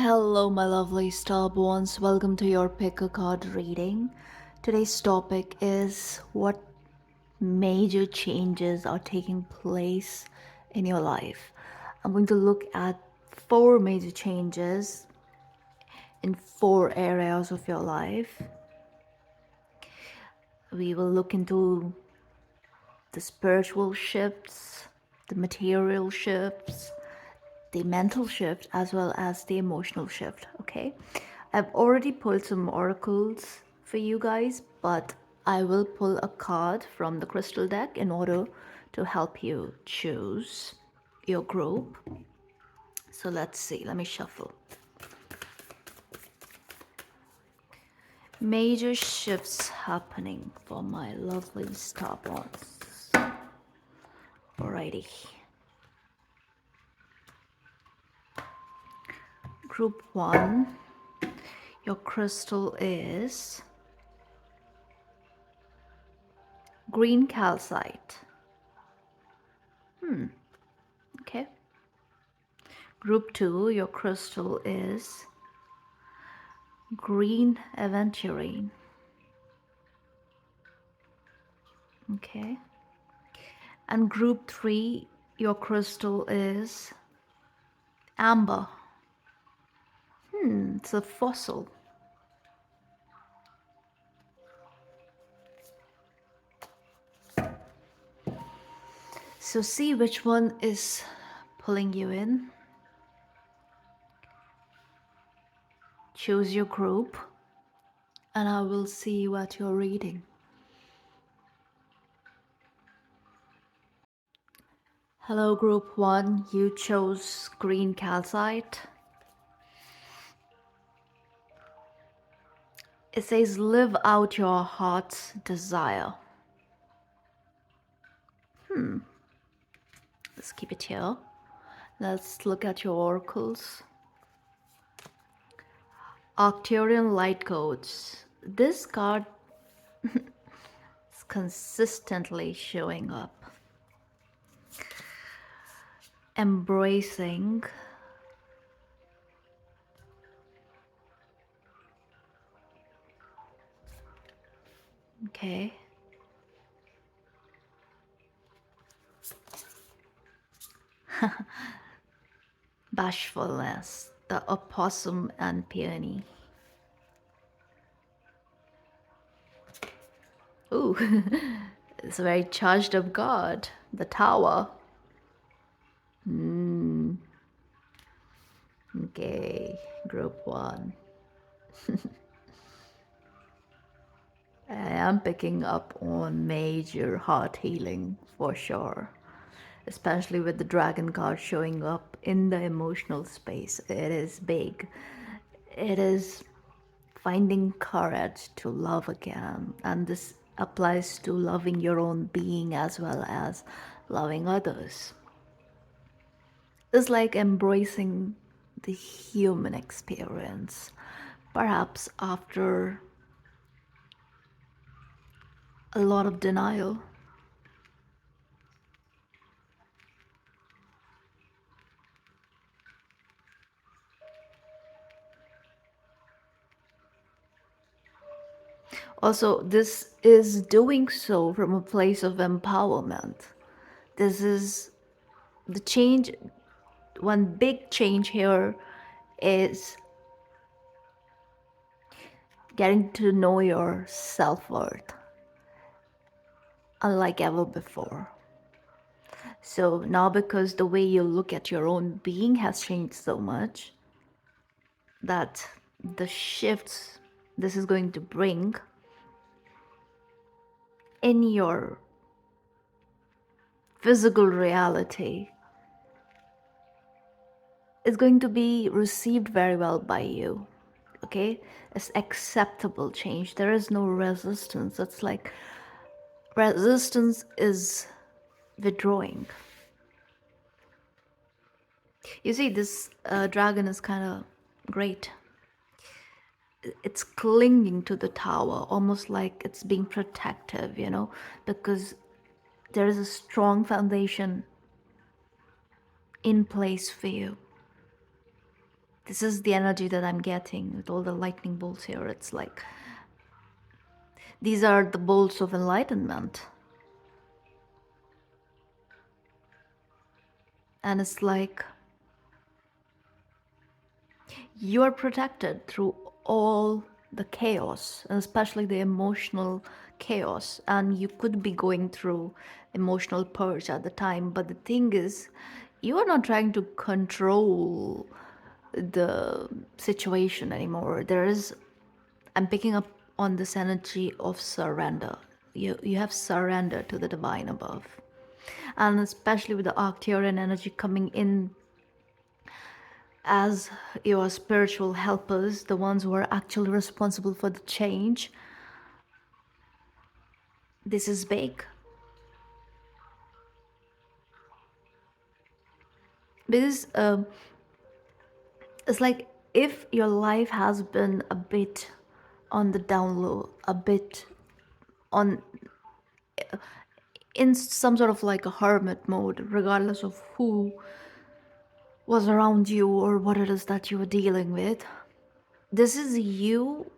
Hello, my lovely starborns. Welcome to your pick a card reading. Today's topic is what major changes are taking place in your life. I'm going to look at four major changes in four areas of your life. We will look into the spiritual shifts, the material shifts, the mental shift, as well as the emotional shift. Okay, I've already pulled some oracles for you guys, but I will pull a card from the crystal deck in order to help you choose your group. So let's see, let me shuffle. Major shifts happening for my lovely starboards. Alrighty. Group 1, your crystal is green calcite. Okay. Group 2, your crystal is green aventurine. Okay. And group 3, your crystal is amber. It's a fossil. So see which one is pulling you in. Choose your group, and I will see you at your reading. Hello, group 1. You chose green calcite. It says live out your heart's desire. Let's keep it here. Let's look at your oracles. Arcturian light codes. This card is consistently showing up. Embracing okay. Bashfulness, the opossum and peony. Ooh, it's a very charged up card. The tower. Okay, group 1. I am picking up on major heart healing for sure, especially with the dragon card showing up in the emotional space. It is big. It is finding courage to love again, and this applies to loving your own being as well as loving others. It's like embracing the human experience, perhaps after a lot of denial. Also, this is doing so from a place of empowerment. This is the change. One big change here is getting to know your self-worth, unlike ever before. So now, because the way you look at your own being has changed so much, that the shifts this is going to bring in your physical reality is going to be received very well by you. Okay, it's acceptable change. There is no resistance. It's like resistance is withdrawing. You see, this dragon is kind of great. It's clinging to the tower, almost like it's being protective, because there is a strong foundation in place for you. This is the energy that I'm getting with all the lightning bolts here. It's like these are the bolts of enlightenment. And it's like you are protected through all the chaos, and especially the emotional chaos. And you could be going through emotional purge at the time, but the thing is, you are not trying to control the situation anymore. I'm picking up on this energy of surrender. You have surrendered to the divine above. And especially with the Arcturian energy coming in as your spiritual helpers, the ones who are actually responsible for the change, this is big. Because it's like if your life has been a bit on the down low, a bit on in some sort of like a hermit mode, regardless of who was around you or what it is that you were dealing with. This is you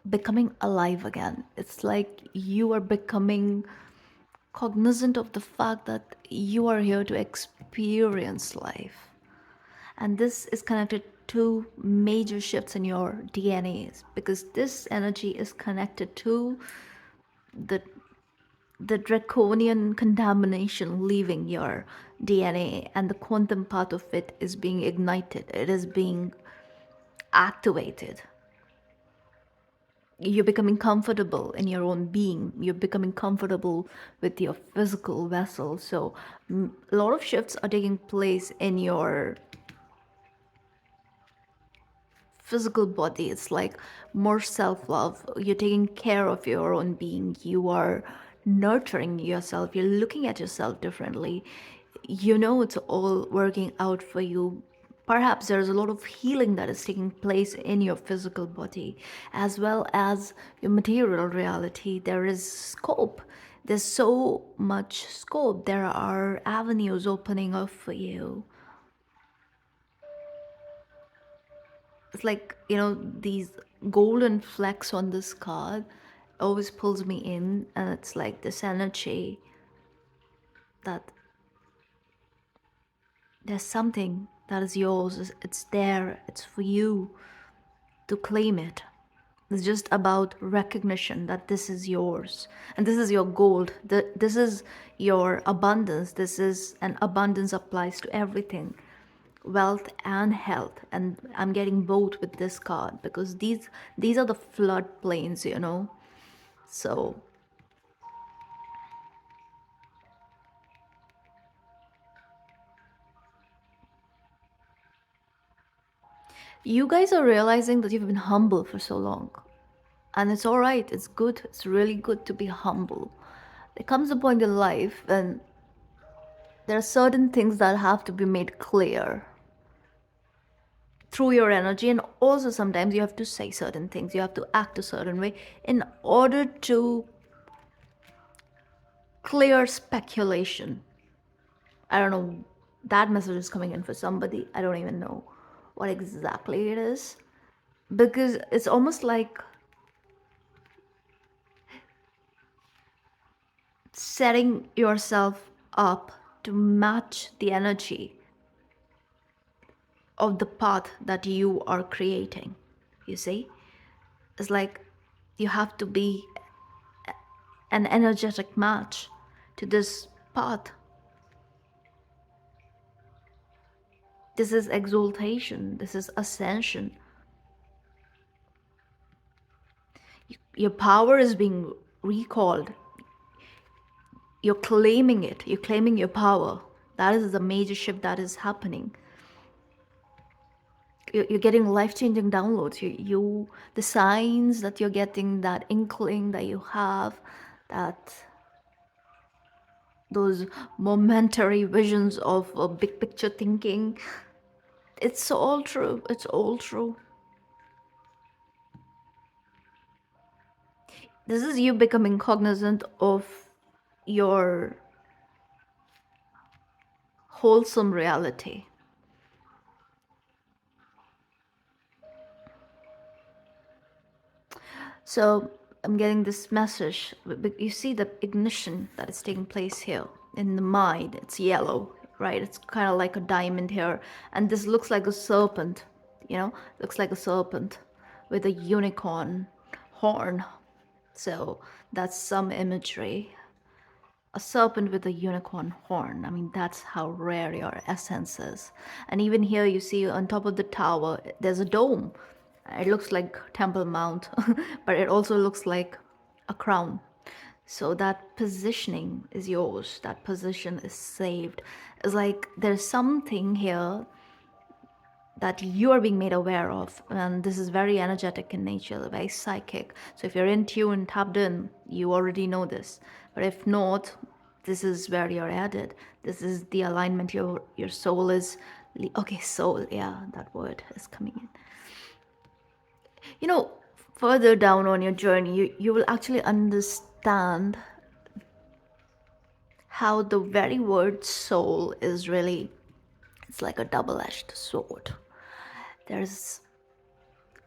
becoming alive again. It's like you are becoming cognizant of the fact that you are here to experience life. And this is connected to major shifts in your DNAs because this energy is connected to the the draconian contamination leaving your DNA, and the quantum part of it is being ignited. It is being activated. You're becoming comfortable in your own being. You're becoming comfortable with your physical vessel. So a lot of shifts are taking place in your physical body. It's like more self-love. You're taking care of your own being. You are nurturing yourself. You're looking at yourself differently. You know it's all working out for you. Perhaps there's a lot of healing that is taking place in your physical body as well as your material reality. There is scope. There's so much scope. There are avenues opening up for you. It's like, these golden flecks on this card always pulls me in, and it's like this energy that there's something that is yours. It's there. It's for you to claim it. It's just about recognition that this is yours and this is your gold. This is your abundance. This is an abundance applies to everything, wealth and health. And I'm getting both with this card because these are the flood plains. So you guys are realizing that you've been humble for so long. And it's all right. It's good. It's really good to be humble. There comes a point in life when there are certain things that have to be made clear through your energy, and also sometimes you have to say certain things, you have to act a certain way in order to clear speculation. I don't know, that message is coming in for somebody. I don't even know what exactly it is, because it's almost like setting yourself up to match the energy of the path that you are creating. You see, it's like you have to be an energetic match to this path. This is exaltation, this is ascension. Your power is being recalled. You're claiming it, you're claiming your power. That is the major shift that is happening. You're getting life-changing downloads. The signs that you're getting, that inkling that you have, that those momentary visions of big picture thinking, it's all true. It's all true. This is you becoming cognizant of your wholesome reality. So I'm getting this message. You see the ignition that is taking place here in the mind. It's yellow, right? It's kind of like a diamond here. And this looks like a serpent, looks like a serpent with a unicorn horn. So that's some imagery. A serpent with a unicorn horn. I mean, that's how rare your essence is. And even here, you see on top of the tower, there's a dome. It looks like Temple Mount, but it also looks like a crown. So that positioning is yours. That position is saved. It's like there's something here that you are being made aware of, and this is very energetic in nature, very psychic. So if you're in tune, tapped in, you already know this. But if not, this is where you're headed. This is the alignment your soul is. Okay, soul, yeah, that word is coming in. Further down on your journey, you will actually understand how the very word soul is really, it's like a double-edged sword. There's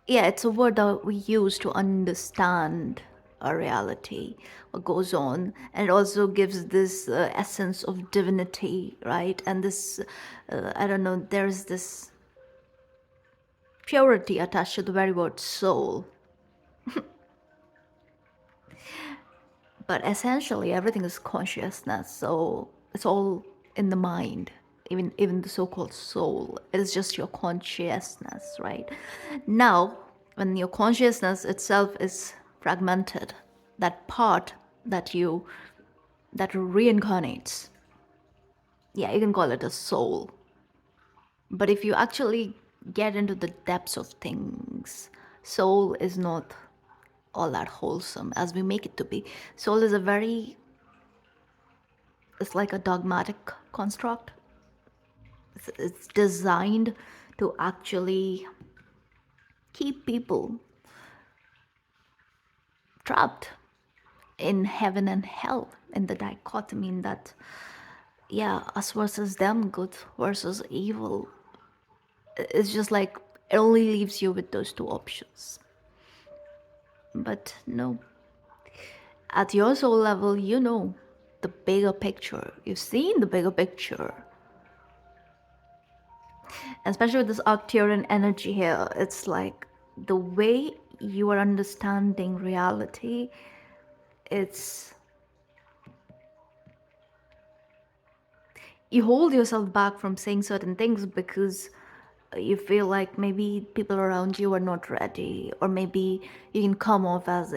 Yeah, it's a word that we use to understand our reality, what goes on, and it also gives this essence of divinity, right? And this, I don't know, there's this purity attached to the very word soul. But essentially, everything is consciousness, so it's all in the mind. Even the so-called soul, it is just your consciousness, right? Now, when your consciousness itself is fragmented, that part that reincarnates, yeah, you can call it a soul. But if you actually get into the depths of things, soul is not all that wholesome as we make it to be. Soul is it's like a dogmatic construct. It's designed to actually keep people trapped in heaven and hell, in the dichotomy, in that, yeah, us versus them, good versus evil. It's just like it only leaves you with those two options. But no, at your soul level, you know the bigger picture. You've seen the bigger picture. Especially with this Arcturian energy here, it's like the way you are understanding reality, it's, you hold yourself back from saying certain things because you feel like maybe people around you are not ready, or maybe you can come off as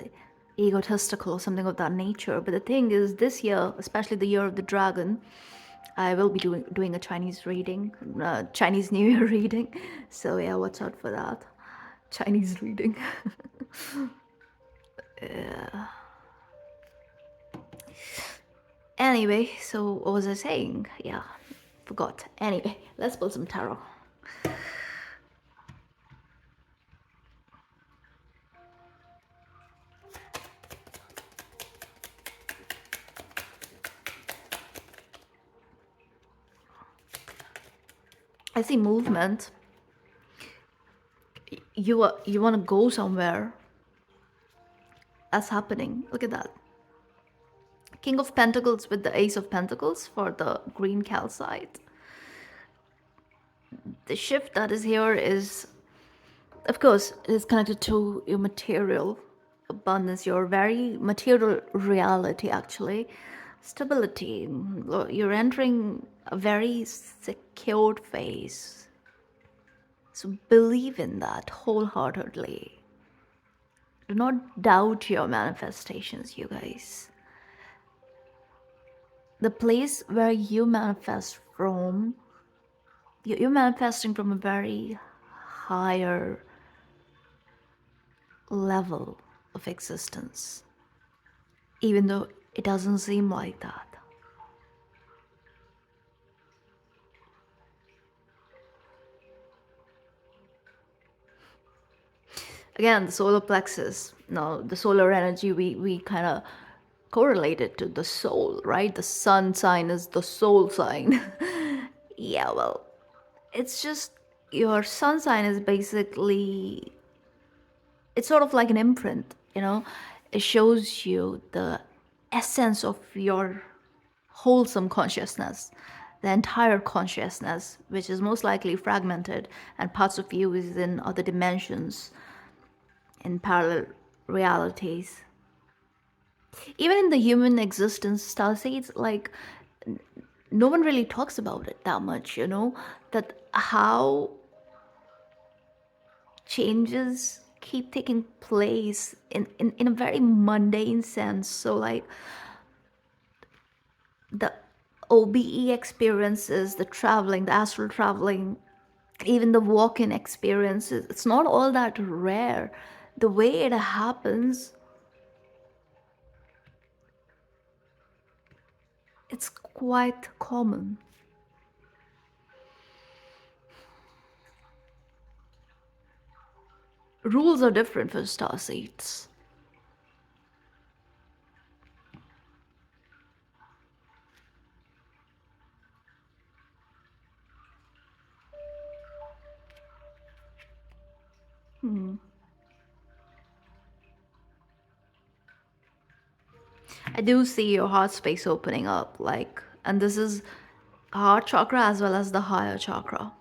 egotistical or something of that nature. But the thing is, this year, especially the year of the dragon, I will be doing a Chinese reading, Chinese New Year reading. So yeah, watch out for that. Chinese reading. Yeah. Anyway, so what was I saying? Yeah, forgot. Anyway, let's pull some tarot. I see movement. You want to go somewhere. That's happening. Look at that. King of Pentacles with the Ace of Pentacles for the green calcite. The shift that is here is, of course, it is connected to your material abundance, your very material reality, actually. Stability. You're entering a very secured phase. So believe in that wholeheartedly. Do not doubt your manifestations, you guys. The place where you manifest from, you're manifesting from a very higher level of existence, even though it doesn't seem like that. Again, the solar plexus, no, the solar energy, we kind of correlate it to the soul, right? The sun sign is the soul sign. Yeah, well, it's just your sun sign is basically, it's sort of like an imprint. you know, it shows you the essence of your wholesome consciousness, the entire consciousness, which is most likely fragmented, and parts of you is in other dimensions, in parallel realities. Even in the human existence, starseeds, like, no one really talks about it that much, that how changes keep taking place in a very mundane sense. So, like, the OBE experiences, the traveling, the astral traveling, even the walk in experiences, it's not all that rare. The way it happens, it's quite common. Rules are different for star seeds. I do see your heart space opening up, like, and this is heart chakra as well as the higher chakra.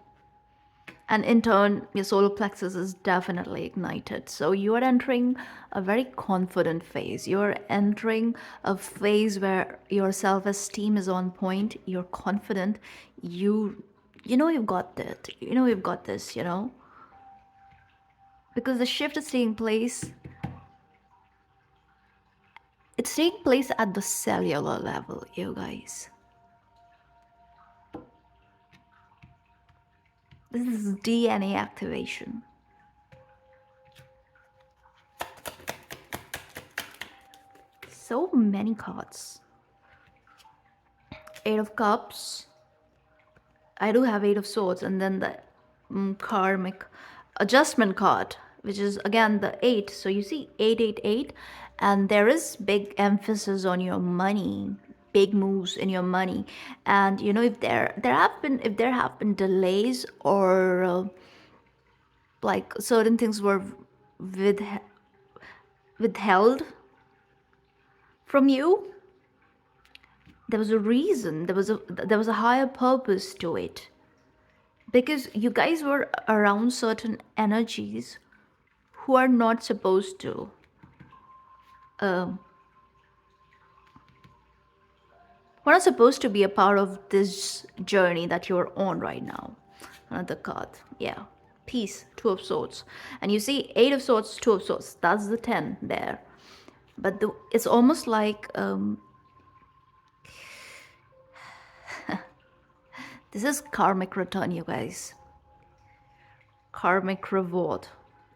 And in turn, your solar plexus is definitely ignited. So you are entering a very confident phase. You're entering a phase where your self-esteem is on point. You're confident. You know you've got it. You know you've got this, Because the shift is taking place. It's taking place at the cellular level, you guys. This is DNA activation. So many cards. Eight of Cups. I do have Eight of Swords, and then the karmic adjustment card, which is again the eight. So you see 888, and there is big emphasis on your money, big moves in your money. And if there have been delays, or like certain things were with, withheld from you, there was a reason, there was a higher purpose to it, because you guys were around certain energies who are not supposed to. We're not supposed to be a part of this journey that you're on right now. Another card, yeah, Peace, Two of Swords, and you see Eight of Swords, Two of Swords. That's the 10 there, but it's almost like this is karmic return, you guys. Karmic reward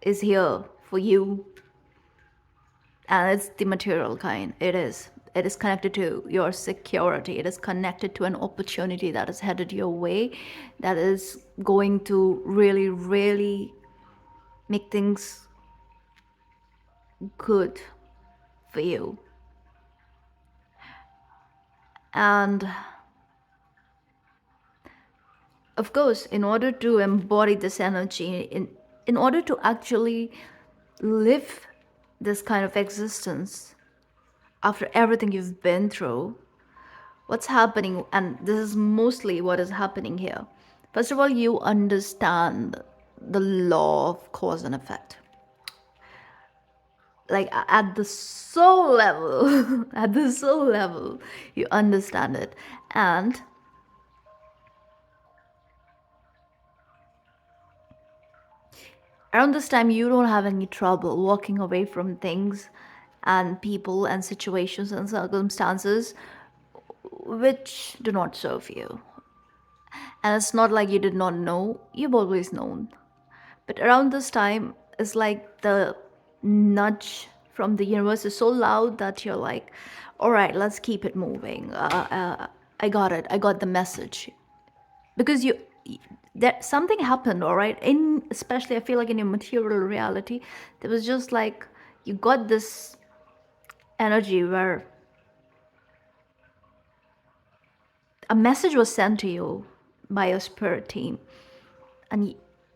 is here for you, and it's the material kind. It is connected to your security. It is connected to an opportunity that is headed your way, that is going to really, really make things good for you. And of course, in order to embody this energy, in order to actually live this kind of existence, after everything you've been through, what's happening, and this is mostly what is happening here. First of all, you understand the law of cause and effect. Like, at the soul level, at the soul level, you understand it. And around this time, you don't have any trouble walking away from things and people and situations and circumstances which do not serve you. And it's not like you did not know, you've always known. But around this time, it's like the nudge from the universe is so loud that you're like, all right, let's keep it moving. I got it. I got the message. Because that something happened, all right? Especially, I feel like in your material reality, there was just like, you got this energy where a message was sent to you by your spirit team, and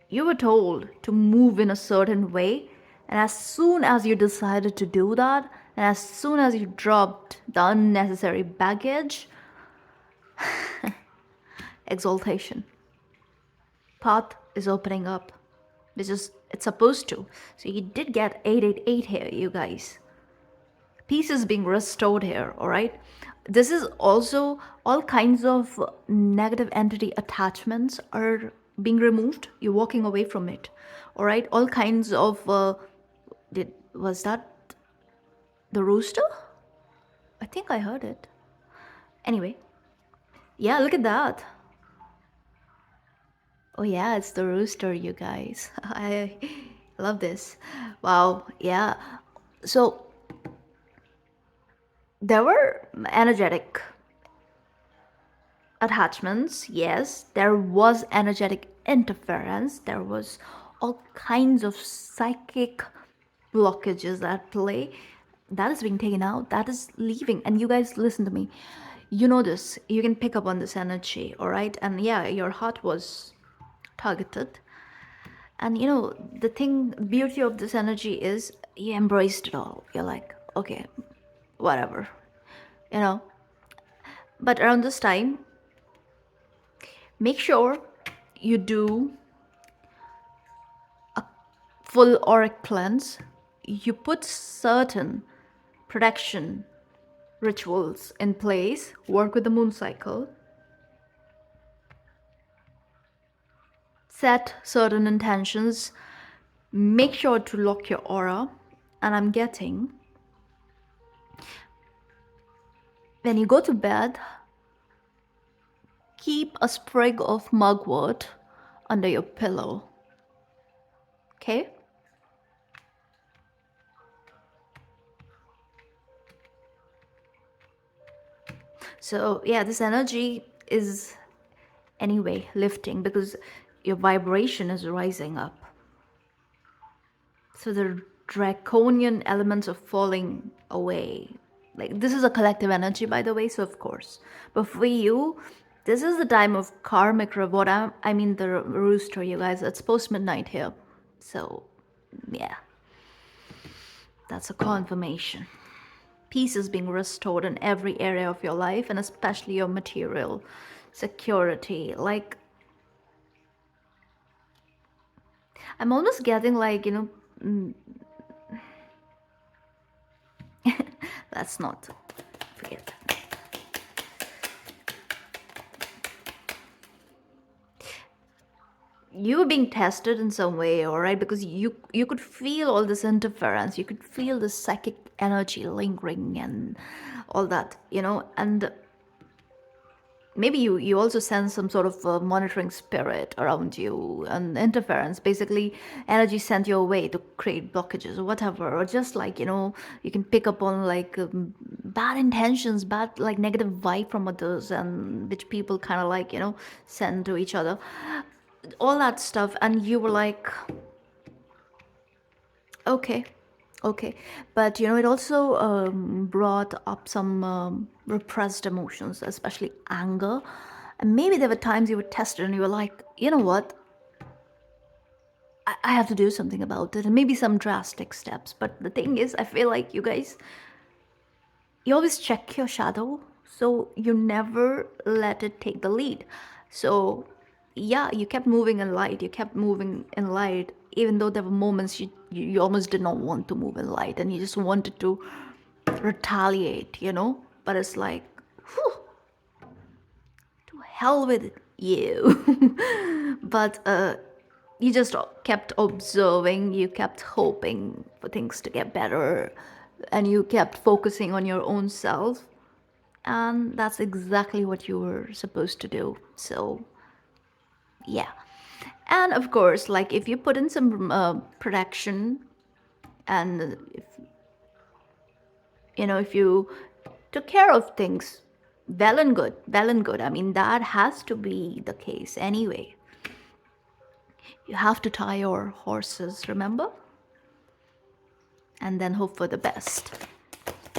you were told to move in a certain way, And as soon as you decided to do that, and as soon as you dropped the unnecessary baggage, exaltation. Path is opening up. It's supposed to. So you did get 888 here, you guys. Peace is being restored here, all right? This is also all kinds of negative entity attachments are being removed. You're walking away from it, all right? All kinds of was that the rooster? I think I heard it. Anyway, yeah, look at that. Oh yeah, it's the rooster, you guys. I love this. Wow, yeah. So there were energetic attachments, yes. There was energetic interference. There was all kinds of psychic blockages at play. That is being taken out. That is leaving. And you guys, listen to me. You know this. You can pick up on this energy, all right? And yeah, your heart was targeted. And you know, the beauty of this energy is you embraced it all. You're like, okay, whatever, you know. But around this time, make sure you do full auric cleanse. You put certain protection rituals in place, work with the moon cycle, set certain intentions, make sure to lock your aura. And I'm getting, when you go to bed, keep a sprig of mugwort under your pillow. Okay? So yeah, this energy is anyway lifting because your vibration is rising up. So the draconian elements are falling away. Like, this is a collective energy, by the way, so of course. But for you, this is the time of karmic reward. I mean the rooster, you guys. It's post midnight here. So yeah, that's a confirmation. Peace is being restored in every area of your life, and especially your material security. Like, I'm almost getting like, you know, that's not, forget that. You were being tested in some way, all right? Because you could feel all this interference. You could feel the psychic energy lingering and all that, you know. And maybe you also sense some sort of monitoring spirit around you and interference. Basically, energy sent your way to create blockages or whatever. Or just like, you know, you can pick up on like bad intentions, bad like negative vibe from others, and which people kind of like, you know, send to each other, all that stuff. And you were like, okay, okay. But you know, it also brought up some repressed emotions, especially anger. And maybe there were times you were tested and you were like, you know what, I have to do something about it, and maybe some drastic steps. But the thing is, I feel like you guys, you always check your shadow, so you never let it take the lead. So yeah, you kept moving in light, you kept moving in light, even though there were moments you almost did not want to move in light and you just wanted to retaliate, you know. But it's like, whew, to hell with you. But you just kept observing, you kept hoping for things to get better, and you kept focusing on your own self. And that's exactly what you were supposed to do. So yeah. And of course, like, if you put in some protection, and if you know, if you took care of things, well and good, well and good. I mean, that has to be the case anyway. You have to tie your horses, remember? And then hope for the best.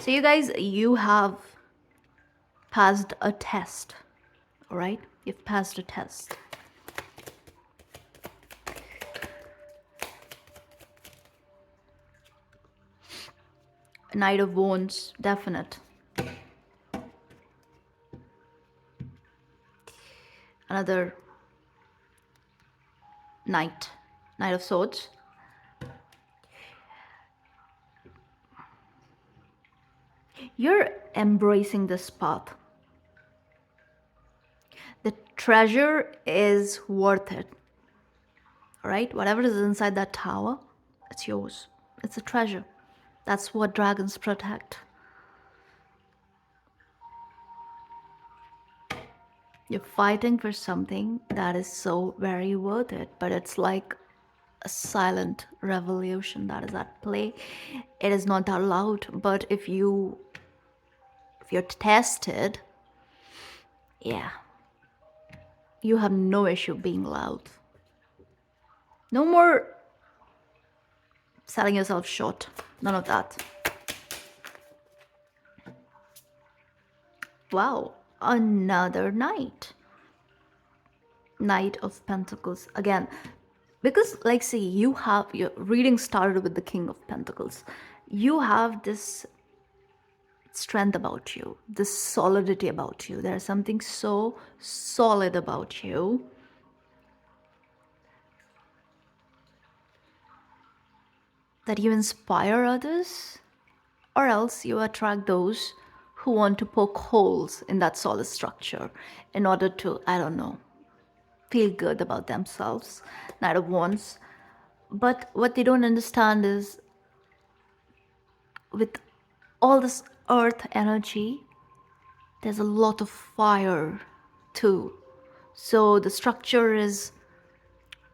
So you guys, you have passed a test, all right? You've passed a test. Knight of Wands, definite. Another Knight. Knight of Swords. You're embracing this path. The treasure is worth it. Right? Whatever is inside that tower, it's yours. It's a treasure. That's what dragons protect. You're fighting for something that is so very worth it, but it's like a silent revolution that is at play. It is not that loud, but if you're tested, yeah, you have no issue being loud. No more selling yourself short. None of that. Wow, another knight. Knight of Pentacles. Again, because like see, you have your reading started with the King of Pentacles. You have this strength about you, this solidity about you. There's something so solid about you. That you inspire others, or else you attract those who want to poke holes in that solid structure in order to, I don't know, feel good about themselves. Knight of Wands. But what they don't understand is with all this earth energy, there's a lot of fire too. So the structure is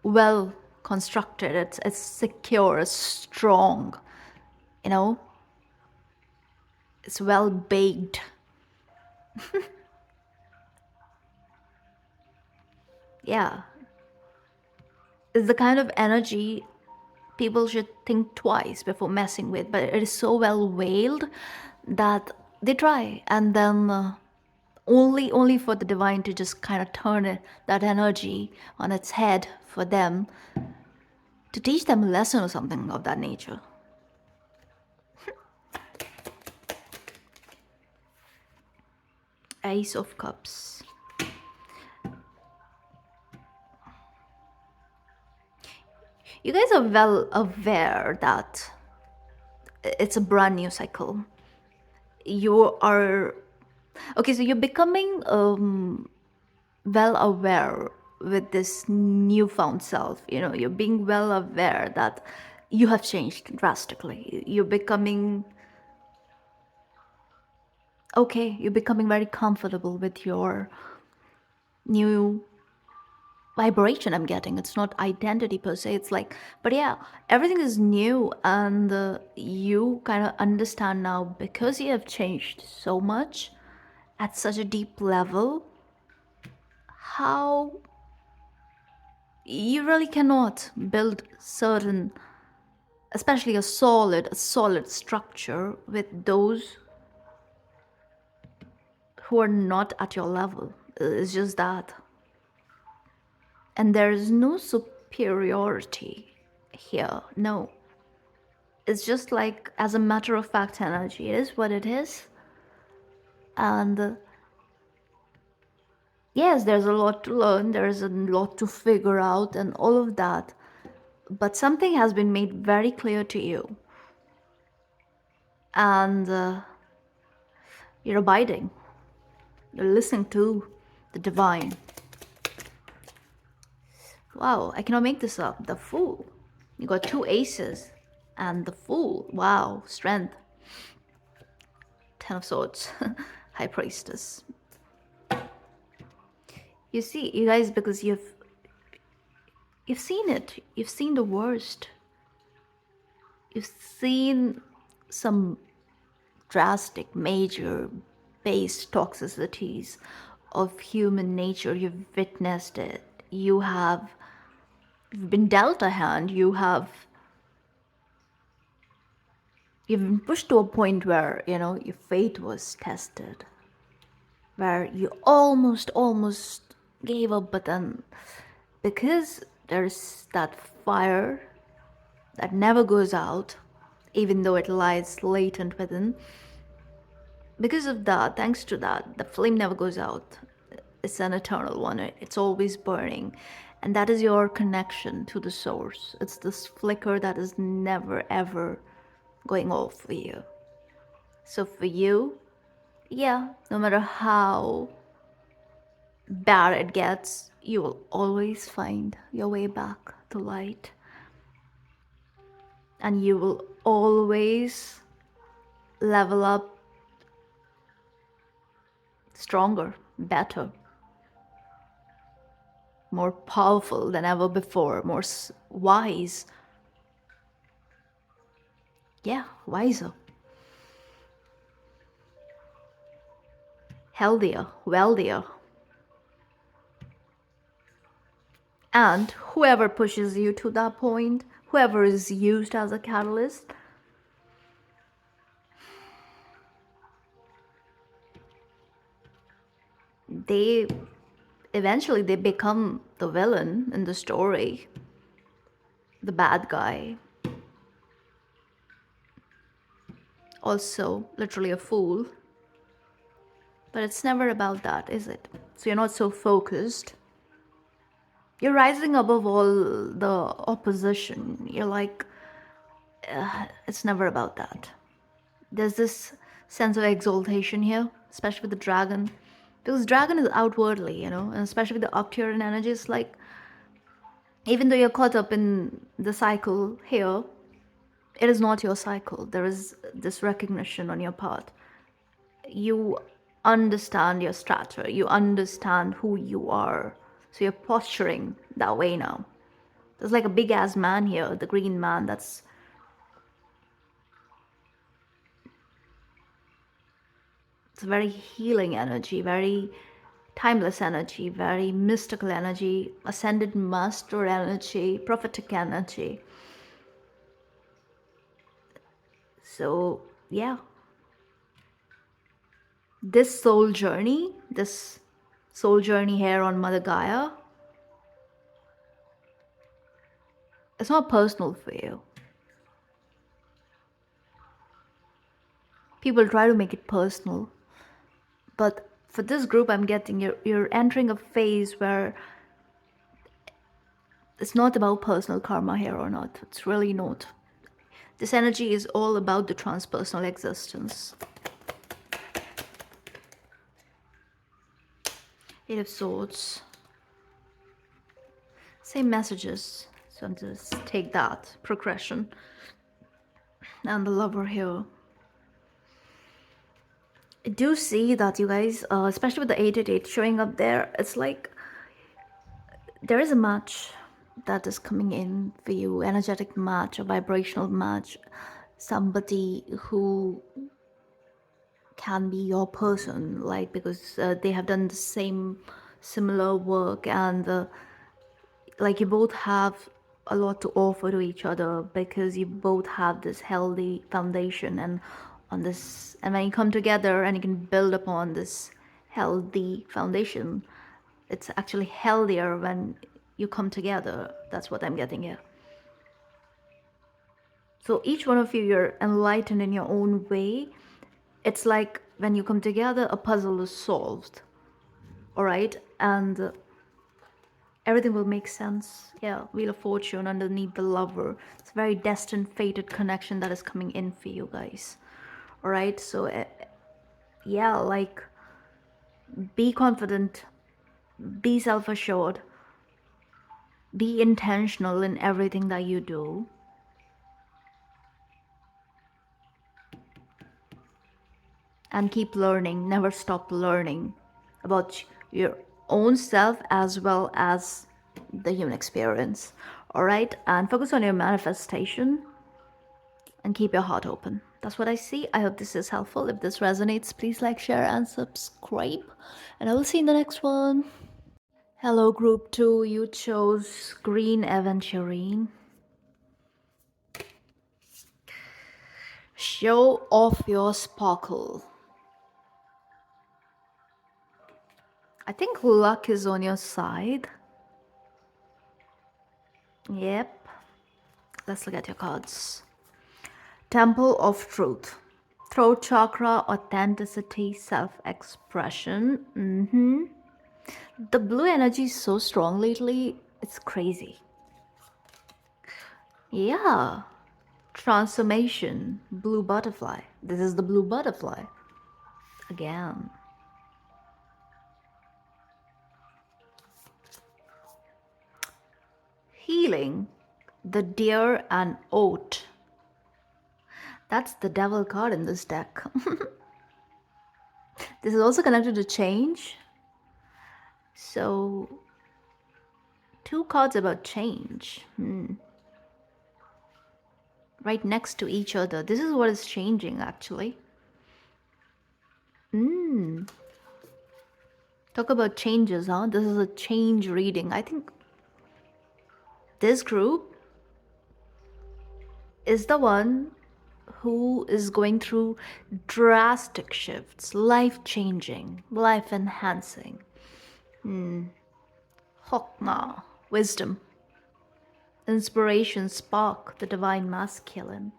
well constructed, it's secure, it's strong, you know, it's well baked. Yeah. It's the kind of energy people should think twice before messing with, but it is so well veiled that they try, and then only for the divine to just kind of turn that energy on its head for them to teach them a lesson or something of that nature. Ace of Cups. You guys are well aware that it's a brand new cycle. You are okay, so you're becoming well aware with this newfound self. You know, you're being well aware that you have changed drastically. You're becoming okay, you're becoming very comfortable with your new vibration. I'm getting it's not identity per se, it's like, but yeah, everything is new, and you kind of understand now, because you have changed so much at such a deep level, how you really cannot build certain, especially a solid structure with those who are not at your level. It's just that. And there is no superiority here. No. It's just like, as a matter of fact, energy. It is what it is. And yes, there's a lot to learn, there's a lot to figure out, and all of that. But something has been made very clear to you. And you're abiding. You're listening to the divine. Wow, I cannot make this up. The Fool. You got two aces. And the Fool. Wow, strength. Ten of Swords. High Priestess. You see, you guys, because you've seen it. You've seen the worst. You've seen some drastic, major, base toxicities of human nature. You've witnessed it. You've been dealt a hand. You've been pushed to a point where, you know, your faith was tested, where you almost gave up, but then because there's that fire that never goes out, even though it lies latent within. Because of that, thanks to that, the flame never goes out. It's an eternal one, it's always burning. And that is your connection to the source. It's this flicker that is never ever going off for you. So for you, yeah, no matter how bad it gets, you will always find your way back to light. And you will always level up stronger, better, more powerful than ever before, more wise. Yeah, wiser. Healthier, wealthier. And whoever pushes you to that point, whoever is used as a catalyst, they eventually they become the villain in the story, the bad guy. Also, literally a fool. But it's never about that, is it? So you're not so focused. You're rising above all the opposition. You're like, it's never about that. There's this sense of exaltation here, especially with the dragon. Because dragon is outwardly, and especially with the Arcturian energy, it's like, even though you're caught up in the cycle here, it is not your cycle. There is this recognition on your part. You understand your strata. You understand who you are. So you're posturing that way now. There's like a big ass man here, the green man. It's very healing energy, very timeless energy, very mystical energy, ascended master energy, prophetic energy. So, yeah. This soul journey here on Mother Gaia, it's not personal for you. People try to make it personal. But for this group, I'm getting you're entering a phase where it's not about personal karma here or not. It's really not. This energy is all about the transpersonal existence. Eight of Swords. Same messages. So I'm just take that progression. And the Lover here. I do see that you guys, especially with the 888 showing up there, it's like there is a match that is coming in for you, energetic match, a vibrational match, somebody who can be your person, like, because they have done the similar work, and like you both have a lot to offer to each other because you both have this healthy foundation, and when you come together and you can build upon this healthy foundation, it's actually healthier when you come together. That's what I'm getting here. So each one of you, you're enlightened in your own way. It's like when you come together, a puzzle is solved. All right? And everything will make sense. Yeah, Wheel of Fortune underneath the Lover. It's a very destined, fated connection that is coming in for you guys. All right? So, yeah, like, be confident, be self-assured, be intentional in everything that you do. And keep learning, never stop learning about your own self as well as the human experience. All right, and focus on your manifestation and keep your heart open. That's what I see. I hope this is helpful. If this resonates, please like, share, and subscribe. And I will see you in the next one. Hello, group 2. You chose Green Aventurine. Show off your sparkle. I think luck is on your side. Yep. Let's look at your cards. Temple of Truth. Throat chakra, authenticity, self expression. The blue energy is so strong lately, it's crazy. Yeah. Transformation, blue butterfly. This is the blue butterfly. Again. Healing, the deer and oat. That's the devil card in this deck. This is also connected to change. So, two cards about change. Right next to each other. This is what is changing actually. Talk about changes, huh? This is a change reading. I think this group is the one who is going through drastic shifts, life changing, life enhancing. Hokmah, wisdom, inspiration, spark, the divine masculine.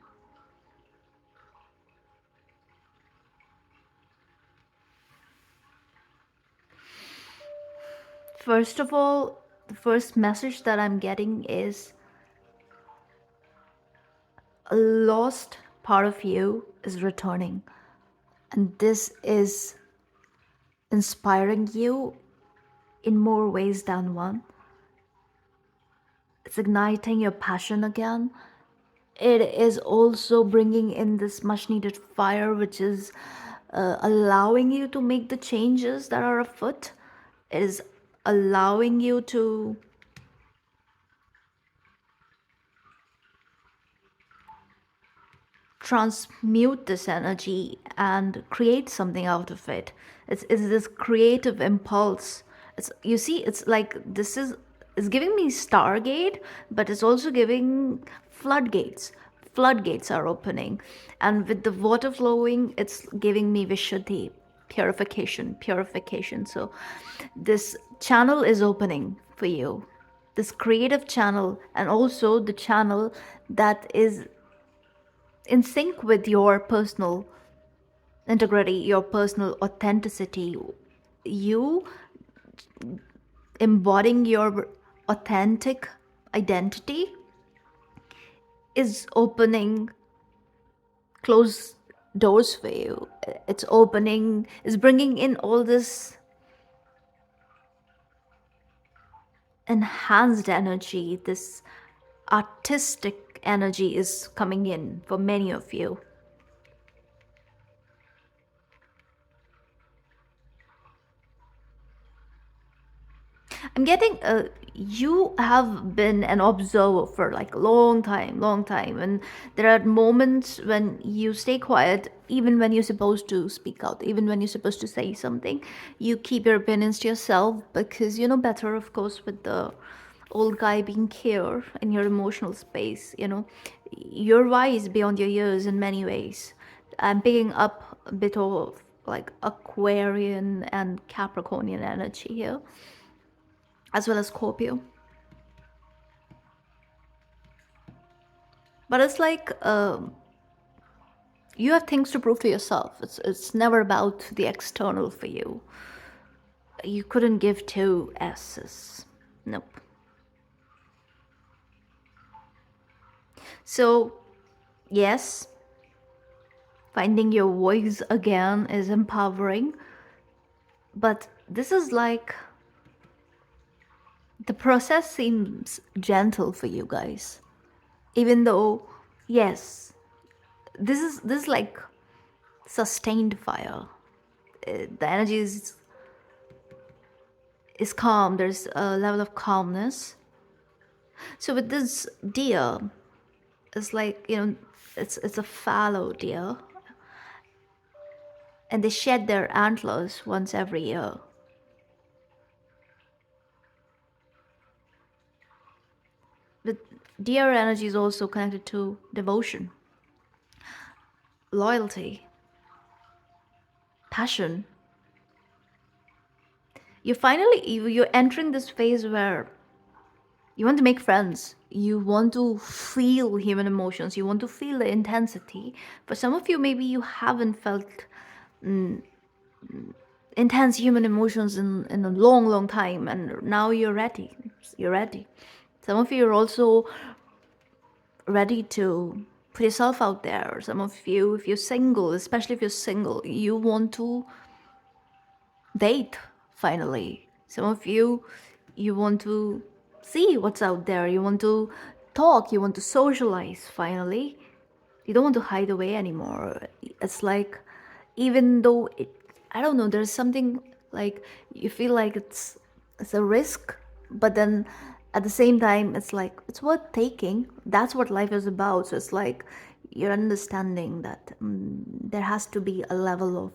First of all, the first message that I'm getting is a lost part of you is returning. And this is inspiring you in more ways than one. It's igniting your passion again. It is also bringing in this much needed fire, which is allowing you to make the changes that are afoot. It is allowing you to transmute this energy and create something out of it. It's this creative impulse. It's, you see, it's like this is, it's giving me Stargate, but it's also giving floodgates. Floodgates are opening, and with the water flowing, it's giving me Vishuddhi, purification, purification. So this channel is opening for you, this creative channel, and also the channel that is in sync with your personal integrity, your personal authenticity. You embodying your authentic identity is opening closed doors for you. It's opening, is bringing in all this enhanced energy, this artistic energy is coming in for many of you. I'm getting you have been an observer for like a long time, and there are moments when you stay quiet, even when you're supposed to speak out, even when you're supposed to say something. You keep your opinions to yourself because you know better, of course, with the old guy being here in your emotional space. You know, you're wise beyond your years in many ways. I'm picking up a bit of like Aquarian and Capricornian energy here, as well as Scorpio. But it's like you have things to prove to yourself. It's never about the external for you. You couldn't give two S's. Nope. So, yes, finding your voice again is empowering. But this is like the process seems gentle for you guys. Even though, yes, this is like sustained fire. The energy is calm. There's a level of calmness. So with this deer, it's like, you know, it's a fallow deer, and they shed their antlers once every year. The deer energy is also connected to devotion, loyalty, passion. You're entering this phase where you want to make friends. you want to feel human emotions, you want to feel the intensity. For some of you, maybe you haven't felt intense human emotions in a long, long time, and now you're ready. You're ready. Some of you are also ready to put yourself out there. Some of you, if you're single, especially if you're single, you want to date finally. Some of you, you want to see what's out there. You want to talk. You want to socialize finally. You don't want to hide away anymore. It's like, even though I don't know, there's something like you feel like it's a risk, but then at the same time, it's like it's worth taking. That's what life is about. So it's like you're understanding that there has to be a level of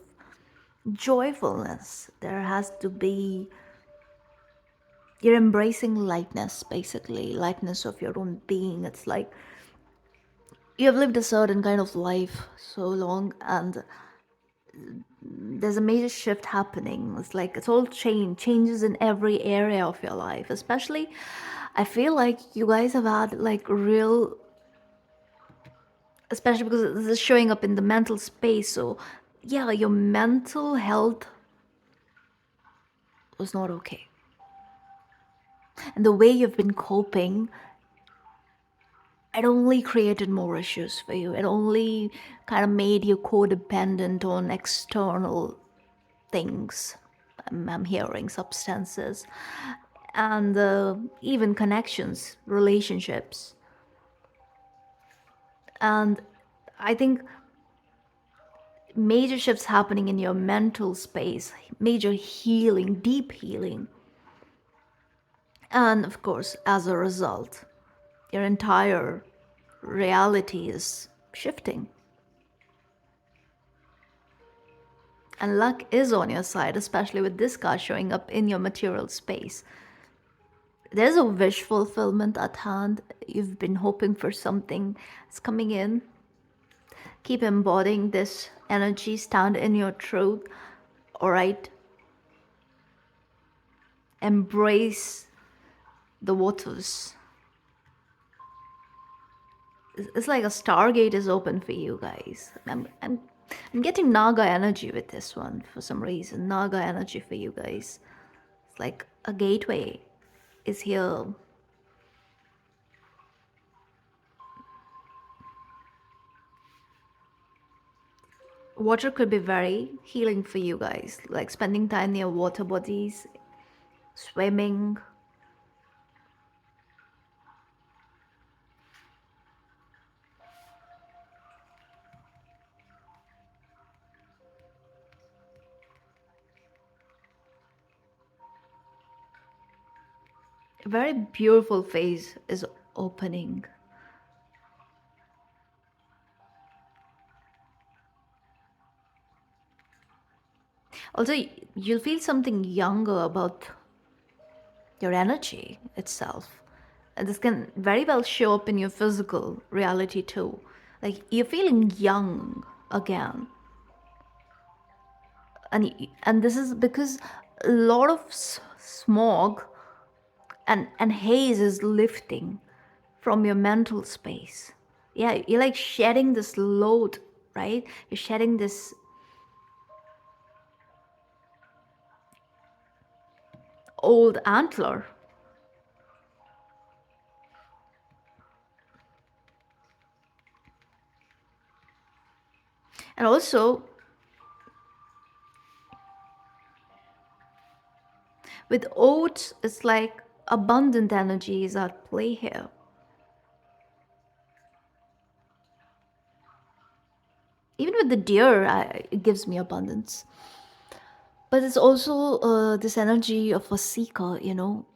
joyfulness. There has to be, you're embracing lightness, basically lightness of your own being. It's like you have lived a certain kind of life so long, and there's a major shift happening. It's like it's all changes in every area of your life. Especially, I feel like you guys have had like real, especially because this is showing up in the mental space. So yeah, your mental health was not okay, and the way you've been coping, it only created more issues for you. It only kind of made you codependent on external things. I'm hearing substances and even connections, relationships. And I think major shifts happening in your mental space, major healing, deep healing. And of course, as a result, your entire reality is shifting. And luck is on your side, especially with this card showing up in your material space. There's a wish fulfillment at hand. You've been hoping for something. It's coming in. Keep embodying this energy. Stand in your truth. All right. Embrace the waters. It's like a stargate is open for you guys. I'm getting Naga energy with this one for some reason. Naga energy for you guys. It's like a gateway is here. Water could be very healing for you guys, like spending time near water bodies, swimming. A very beautiful phase is opening. Also, you'll feel something younger about your energy itself. And this can very well show up in your physical reality too. Like you're feeling young again. And this is because a lot of smog and haze is lifting from your mental space. Yeah, you're like shedding this load, right? You're shedding this old antler. And also, with oats, it's like abundant energy is at play here. Even with the deer, it gives me abundance. But it's also this energy of a seeker, you know.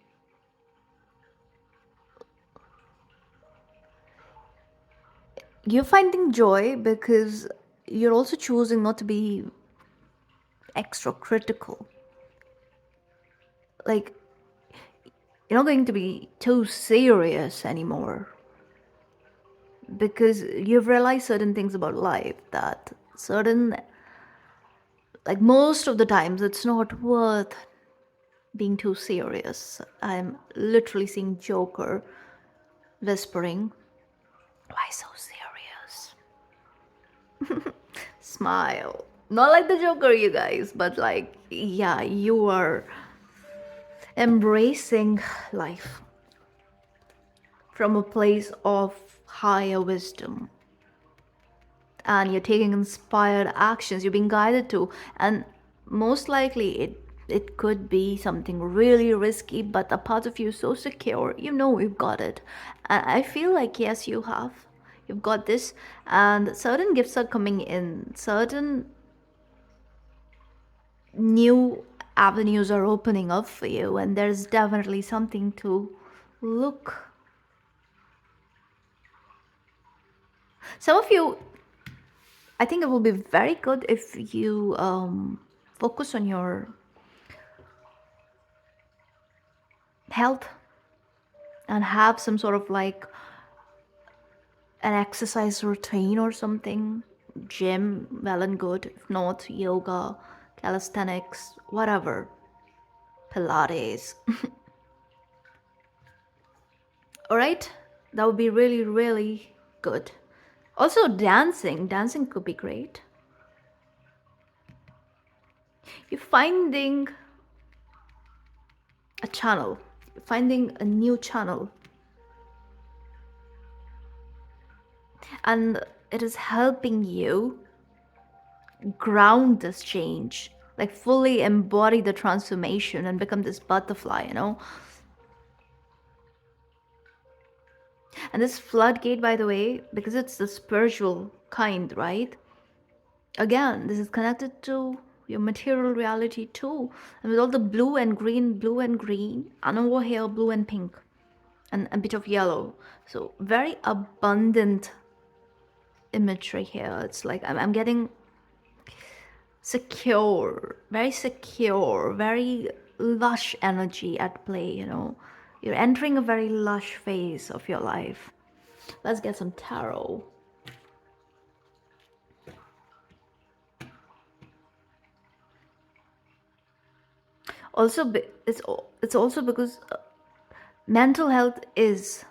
You're finding joy because you're also choosing not to be extra critical. Like, you're not going to be too serious anymore because you've realized certain things about life that certain, like most of the times, it's not worth being too serious. I'm literally seeing Joker whispering, why so serious? Smile. Not like the Joker, you guys, but like, yeah, you are embracing life from a place of higher wisdom, and you're taking inspired actions, you're being guided to, and most likely it could be something really risky, but a part of you so secure, you know you've got it. And I feel like yes, you've got this, and certain gifts are coming in, certain new avenues are opening up for you, and there's definitely something to look. Some of you, I think it will be very good if you focus on your health and have some sort of like an exercise routine or something. Gym, well and good. If not, yoga, calisthenics, whatever. Pilates. Alright? That would be really, really good. Also, dancing. Dancing could be great. You're finding a channel, finding a new channel, and it is helping you ground this change, like fully embody the transformation and become this butterfly, you know. And this floodgate, by the way, because it's the spiritual kind, right? Again, this is connected to your material reality too, and with all the blue and green, and over here blue and pink, and a bit of yellow, so very abundant imagery here. It's like I'm getting secure, very lush energy at play, you know. You're entering a very lush phase of your life. Let's get some tarot. Also, it's also because mental health is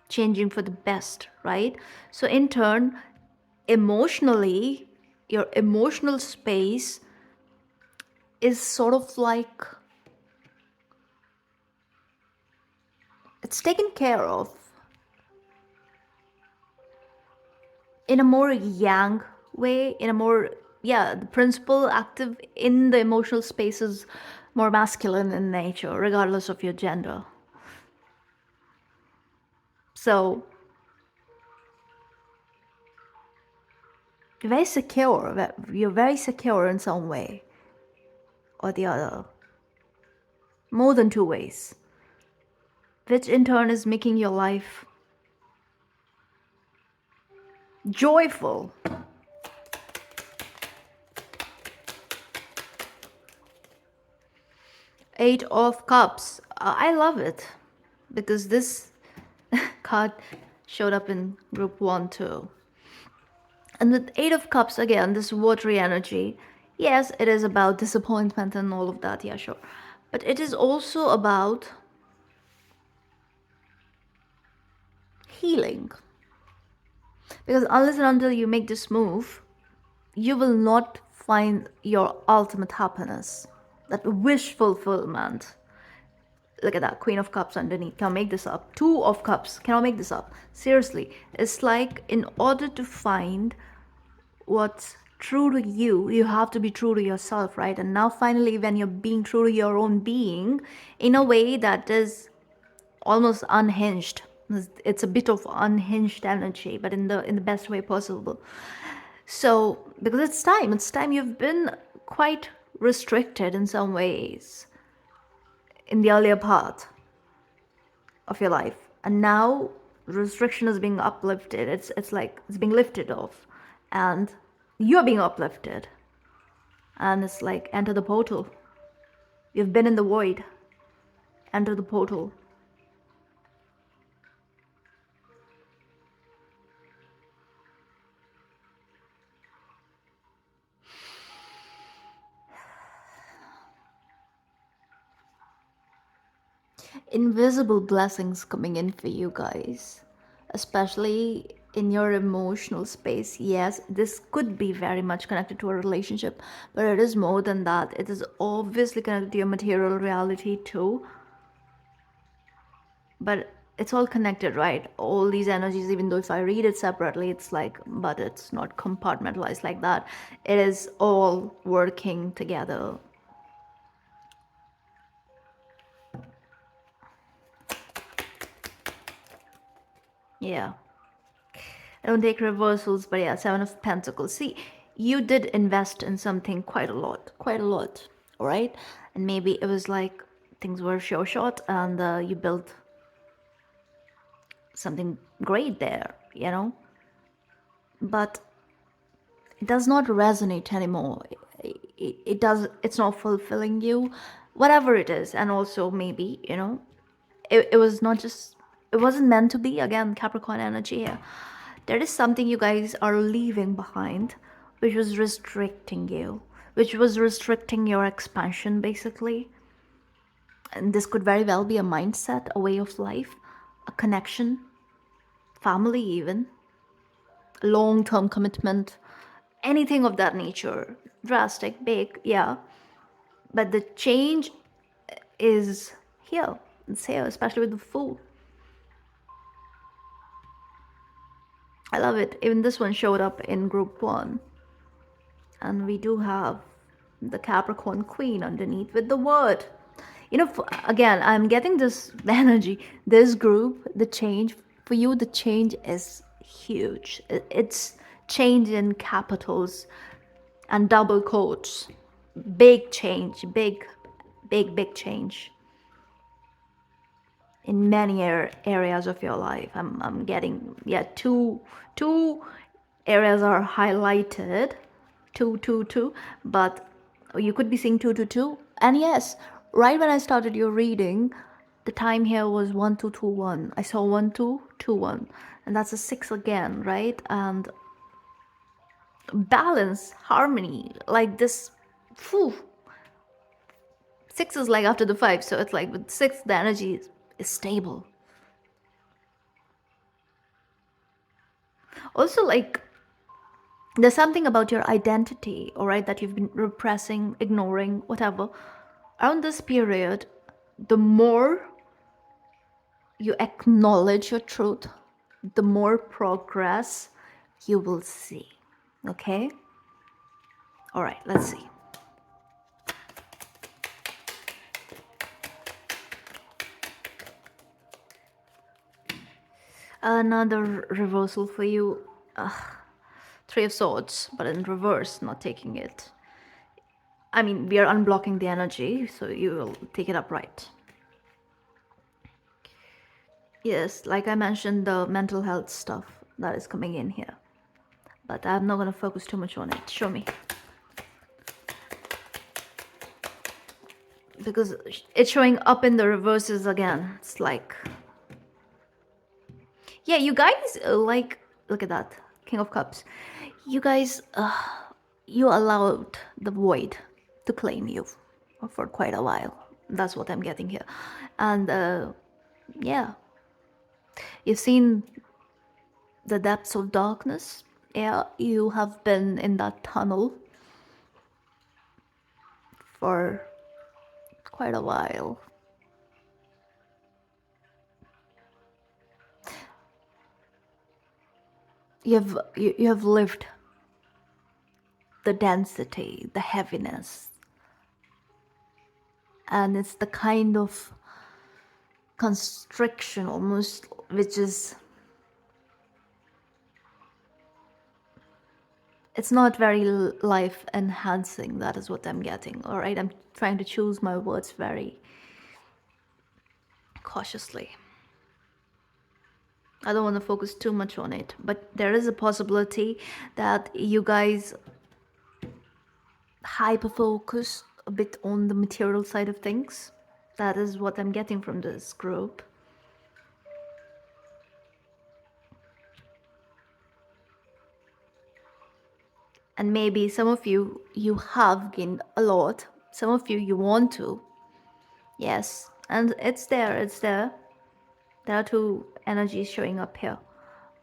changing for the best, right? So in turn, emotionally, your emotional space is sort of like it's taken care of in a more yang way, in a more, yeah, the principle active in the emotional space is more masculine in nature, regardless of your gender. So you're very secure in some way or the other, more than two ways, which in turn is making your life joyful. Eight of Cups. I love it because this card showed up in group one too. And with Eight of Cups, again, this watery energy, yes, it is about disappointment and all of that, yeah, sure. But it is also about healing. Because unless and until you make this move, you will not find your ultimate happiness, that wish fulfillment. Look at that, Queen of Cups underneath. Can I make this up? Two of Cups. Can I make this up? Seriously, it's like in order to find what's true to you, you have to be true to yourself, right? And now finally, when you're being true to your own being in a way that is almost unhinged, it's a bit of unhinged energy, but in the best way possible. So because it's time you've been quite restricted in some ways in the earlier part of your life, and now restriction is being uplifted. It's like it's being lifted off, and you're being uplifted, and it's like enter the portal. You've been in the void, enter the portal. invisible blessings coming in for you guys, especially in your emotional space. Yes, this could be very much connected to a relationship, but it is more than that. It is obviously connected to your material reality too, but it's all connected, right? All these energies, even though if I read it separately, it's like, but it's not compartmentalized like that. It is all working together. Yeah. I don't take reversals, but yeah, Seven of Pentacles. See, you did invest in something quite a lot, all right? And maybe it was like things were sure shot and you built something great there, you know? But it does not resonate anymore. It's not fulfilling you, whatever it is. And also, maybe, it was not just, it wasn't meant to be. Again, Capricorn energy here. There is something you guys are leaving behind, which was restricting you, which was restricting your expansion, basically. And this could very well be a mindset, a way of life, a connection, family, even long term commitment, anything of that nature. Drastic, big, yeah. But the change is here. It's here, especially with the Fool. I love it. Even this one showed up in group one. And we do have the Capricorn Queen underneath with the word. Again, I'm getting this energy. This group, the change, for you, the change is huge. It's change in capitals and double quotes. Big change, big change in many areas of your life. I'm getting, yeah, two areas are highlighted, two, but you could be seeing two. And yes, right when I started your reading, the time here was 1221. I saw 1221, and that's a six again, right? And balance, harmony, like this. Phew, six is like after the five, so it's like with six, the energy is stable. Also, like, there's something about your identity, all right, that you've been repressing, ignoring, whatever. Around this period, the more you acknowledge your truth, the more progress you will see. Okay? All right, let's see. Another reversal for you. Three of Swords, but in reverse, not taking it. I mean, we are unblocking the energy, so you will take it upright. Yes, like I mentioned, the mental health stuff that is coming in here. But I'm not going to focus too much on it. Show me. Because it's showing up in the reverses again. It's like... Yeah, you guys, like... Look at that. King of Cups. You guys, you allowed the void to claim you for quite a while. That's what I'm getting here. And, yeah. You've seen the depths of darkness. Yeah, you have been in that tunnel for quite a while. You have lived the density, the heaviness, and it's the kind of constriction almost, which is, it's not very life enhancing. That is what I'm getting. All right, I'm trying to choose my words very cautiously. I don't want to focus too much on it, but there is a possibility that you guys hyper focus a bit on the material side of things. That is what I'm getting from this group. And maybe some of you have gained a lot. Some of you want to. Yes, And it's there. There are two energies showing up here.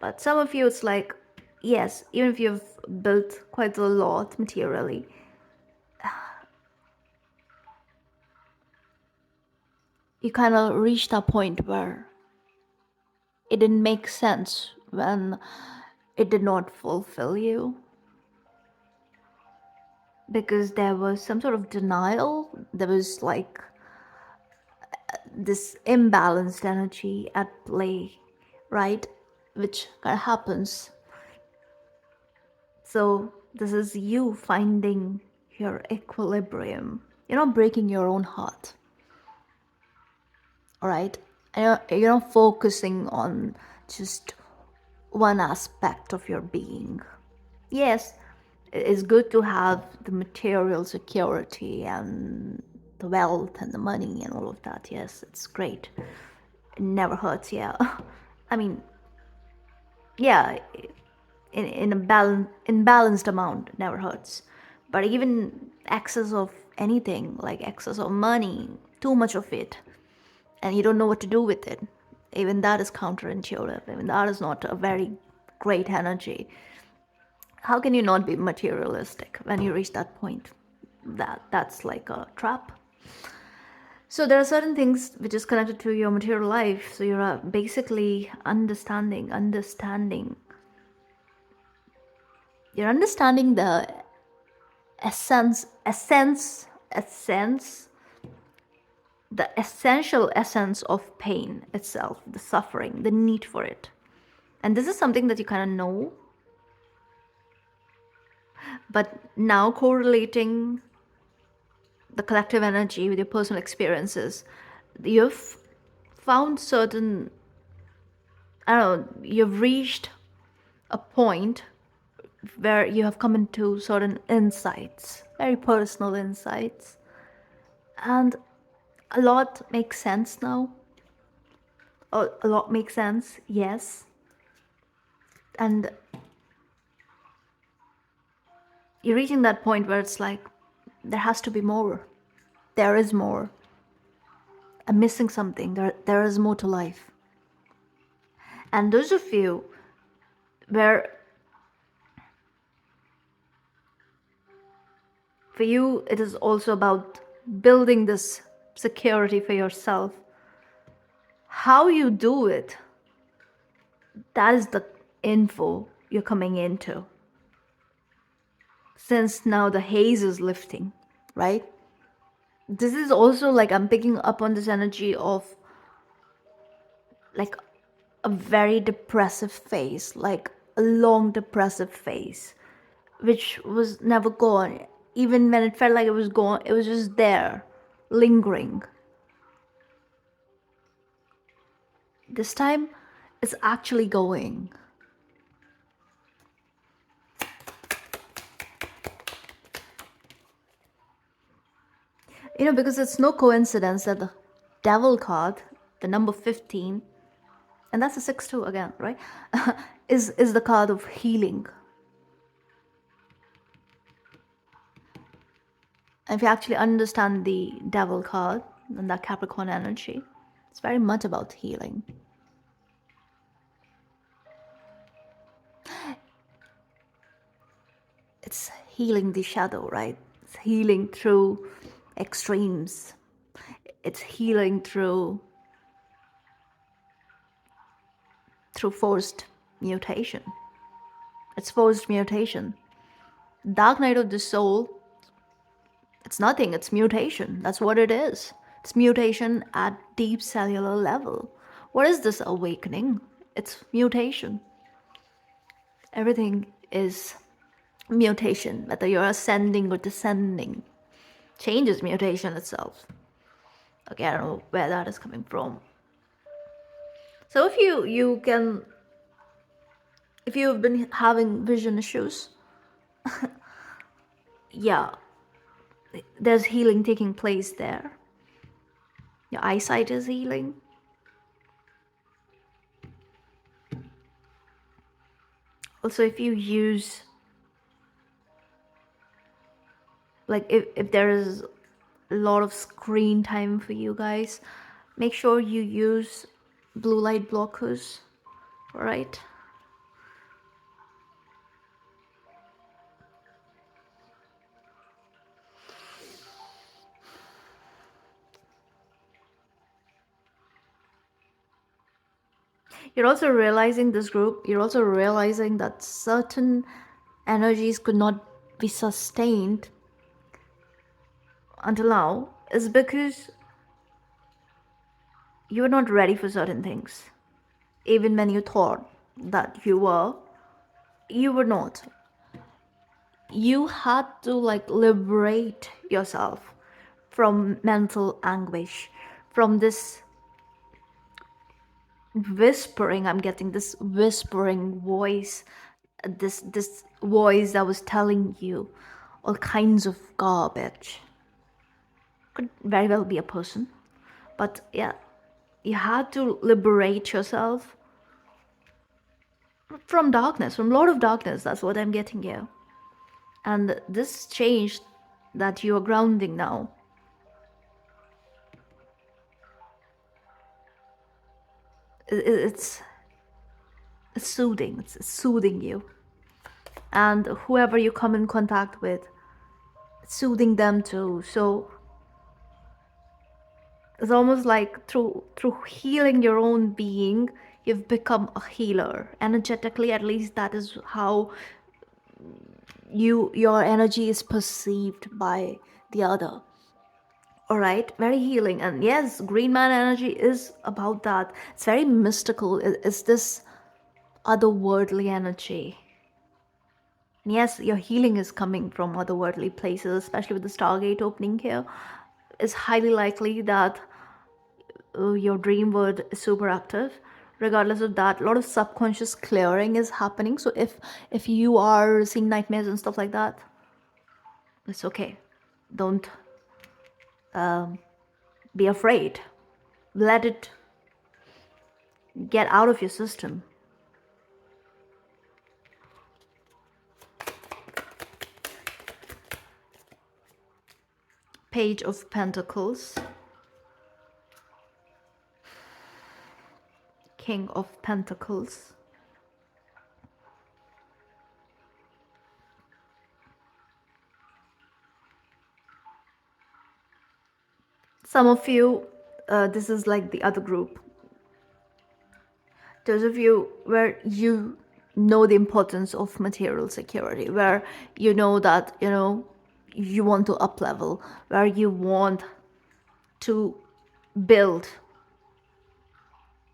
But some of you, it's like, yes, even if you've built quite a lot materially, you kind of reach that point where it didn't make sense when it did not fulfill you. Because there was some sort of denial. There was like this imbalanced energy at play, right? Which kind of happens. So this is you finding your equilibrium. You're not breaking your own heart, all right? And you're not focusing on just one aspect of your being. Yes, it's good to have the material security and the wealth and the money and all of that. Yes, it's great. It never hurts, yeah. I mean, yeah, in a balanced amount, it never hurts. But even excess of anything, like excess of money, too much of it, and you don't know what to do with it, even that is counterintuitive. Even that is not a very great energy. How can you not be materialistic when you reach that point? That's like a trap. So there are certain things which is connected to your material life. So you're basically understanding. You're understanding the the essential essence of pain itself, the suffering, the need for it. And this is something that you kind of know, but now correlating the collective energy with your personal experiences, you've found certain, I don't know, you've reached a point where you have come into certain insights, very personal insights, and a lot makes sense now. A lot makes sense, yes. And you're reaching that point where it's like, there has to be more. There is more. I'm missing something. There is more to life. And those of you where for you it is also about building this security for yourself, how you do it, that is the info you're coming into. Since now the haze is lifting, right? This is also like I'm picking up on this energy of like a very depressive phase, like a long depressive phase, which was never gone. Even when it felt like it was gone, it was just there, lingering. This time, it's actually going. Because it's no coincidence that the devil card, the number 15, and that's a 6-2 again, right? is the card of healing. And if you actually understand the devil card and that Capricorn energy, it's very much about healing. It's healing the shadow, right? It's healing through extremes. It's healing through forced mutation. It's forced mutation. Dark night of the soul, it's nothing, it's mutation. That's what it is. It's mutation at deep cellular level. What is this awakening? It's mutation. Everything is mutation, whether you're ascending or descending. Change is mutation itself. Okay, I don't know where that is coming from. So if you've been having vision issues, yeah, there's healing taking place there. Your eyesight is healing. Also, if you use, like if there is a lot of screen time for you guys, Make sure you use blue light blockers, all right? You're also realizing this group, you're also realizing that certain energies could not be sustained until now is because you were not ready for certain things. Even when you thought that you were not. You had to like liberate yourself from mental anguish, from this whispering. I'm getting this whispering voice, this voice that was telling you all kinds of garbage. Could very well be a person, but yeah, you had to liberate yourself from darkness, from a lot of darkness. That's what I'm getting here. And this change that you are grounding now, it's soothing. It's soothing you. And whoever you come in contact with, soothing them too. So it's almost like through healing your own being, you've become a healer. Energetically, at least that is how your energy is perceived by the other. All right, very healing. And yes, green man energy is about that. It's very mystical. It's this otherworldly energy. And yes, your healing is coming from otherworldly places, especially with the Stargate opening here. It's highly likely that your dream world is super active. Regardless of that, a lot of subconscious clearing is happening. So if you are seeing nightmares and stuff like that, it's okay. Don't be afraid. Let it get out of your system. Page of Pentacles, King of Pentacles, some of you, this is like the other group. Those of you where you know the importance of material security, where you know that, you want to up level, where you want to build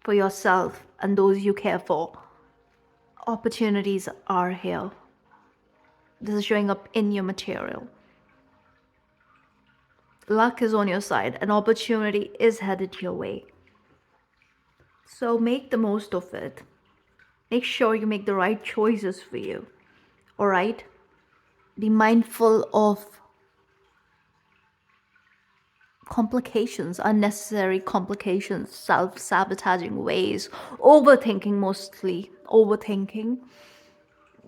for yourself and those you care for. Opportunities are here. This is showing up in your material. Luck is on your side. An opportunity is headed your way. So make the most of it. Make sure you make the right choices for you. All right? Be mindful of complications, unnecessary complications, self-sabotaging ways, overthinking mostly. Overthinking.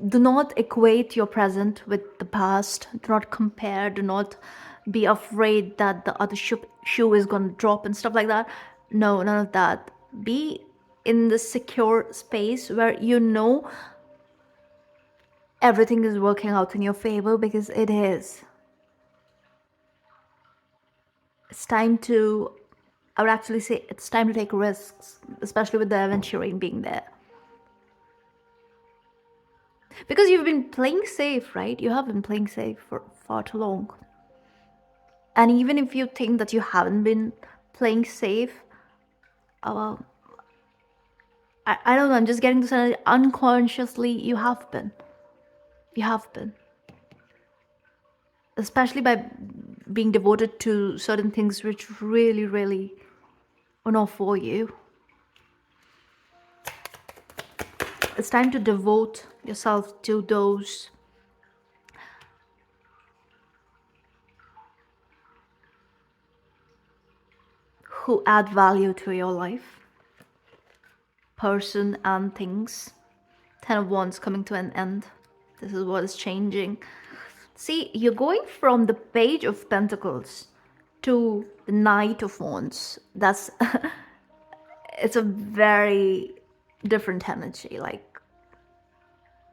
Do not equate your present with the past. Do not compare. Do not be afraid that the other shoe is going to drop and stuff like that. No, none of that. Be in the secure space where you know everything is working out in your favor, because it is. It's time to, I would actually say it's time to take risks, especially with the aventuring being there. Because you've been playing safe, right? You have been playing safe for far too long. And even if you think that you haven't been playing safe, well, I don't know, I'm just getting to say unconsciously you have been. You have been. Especially by being devoted to certain things which really, really are not for you. It's time to devote yourself to those who add value to your life, person and things. 10 of Wands coming to an end. This is what is changing. See, you're going from the Page of Pentacles to the Knight of Wands. That's it's a very different energy, like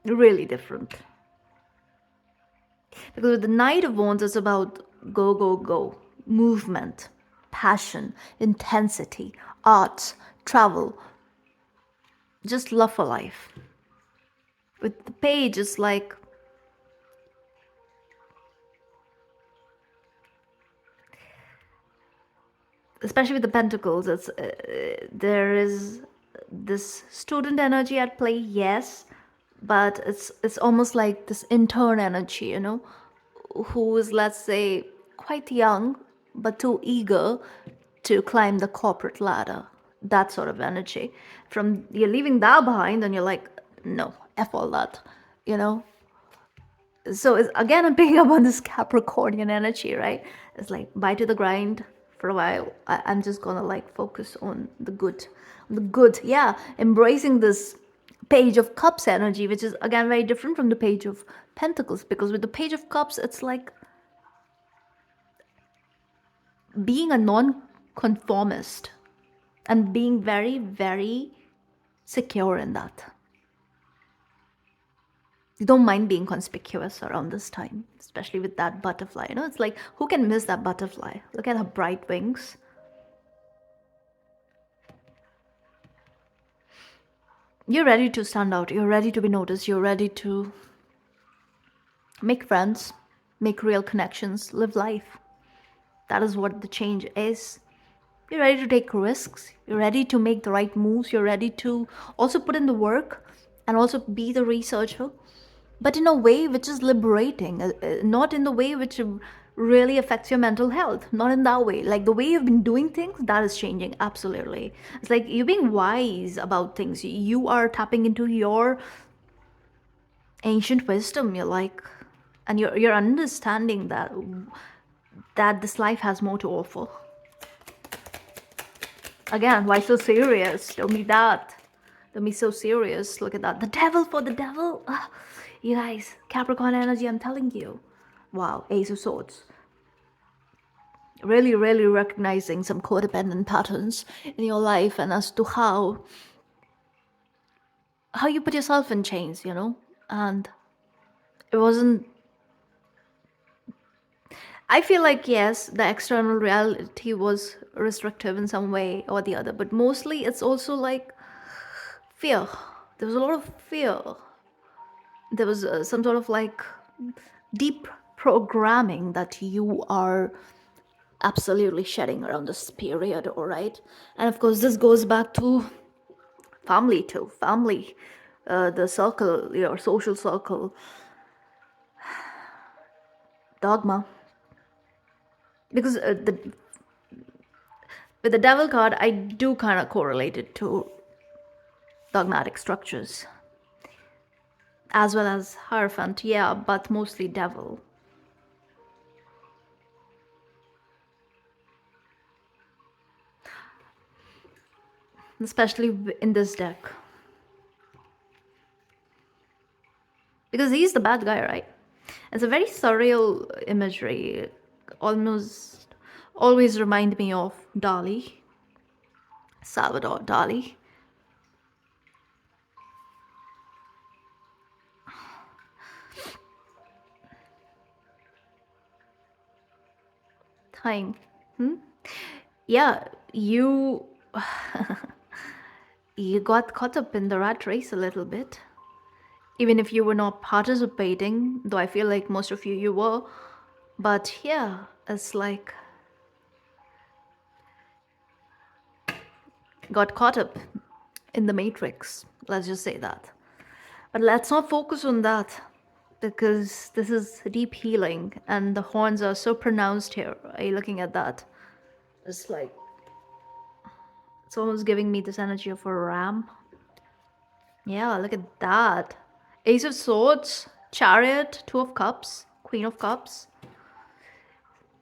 really different. Because with the Knight of Wands, it's about go, go, go, movement, passion, intensity, arts, travel, just love for life. With the Page, it's like especially with the Pentacles, it's there is this student energy at play, yes, but it's almost like this intern energy, who is, let's say, quite young but too eager to climb the corporate ladder. That sort of energy. From you're leaving that behind, and you're like, no, f all that, you know. So it's, again, I'm picking up on this Capricornian energy, right? It's like bye to the grind for a while. I'm just gonna like focus on the good, yeah. Embracing this Page of Cups energy, which is again very different from the Page of Pentacles, because with the Page of Cups, it's like being a non-conformist and being very, very secure in that. You don't mind being conspicuous around this time, especially with that butterfly. It's like, who can miss that butterfly? Look at her bright wings. You're ready to stand out. You're ready to be noticed. You're ready to make friends, make real connections, live life. That is what the change is. You're ready to take risks. You're ready to make the right moves. You're ready to also put in the work and also be the researcher, but in a way which is liberating, not in the way which really affects your mental health. Not in that way. Like the way you've been doing things, that is changing. Absolutely. It's like you're being wise about things. You are tapping into your ancient wisdom. You're like, and you're understanding that this life has more to offer. Again, why so serious? Don't be that. Don't be so serious. Look at that. The devil for the devil. You guys, Capricorn energy, I'm telling you. Wow, Ace of Swords. Really, really recognizing some codependent patterns in your life, and as to how you put yourself in chains, And it wasn't... I feel like, yes, the external reality was restrictive in some way or the other, but mostly it's also like fear. There was a lot of fear. There was some sort of like deep programming that you are absolutely shedding around this period, all right? And of course, this goes back to family too. Family, the circle, your social circle, dogma. Because with the devil card, I do kind of correlate it to dogmatic structures, as well as Hierophant, yeah, but mostly devil. Especially in this deck. Because he's the bad guy, right? It's a very surreal imagery. Almost always remind me of Dali. Salvador Dali. Time. Yeah, you you got caught up in the rat race a little bit. Even if you were not participating, though I feel like most of you were. But yeah, it's like got caught up in the matrix. Let's just say that. But let's not focus on that, because this is deep healing and the horns are so pronounced here. Are you looking at that? It's like, it's almost giving me this energy of a ram. Yeah, look at that. Ace of Swords, Chariot, Two of Cups, Queen of Cups.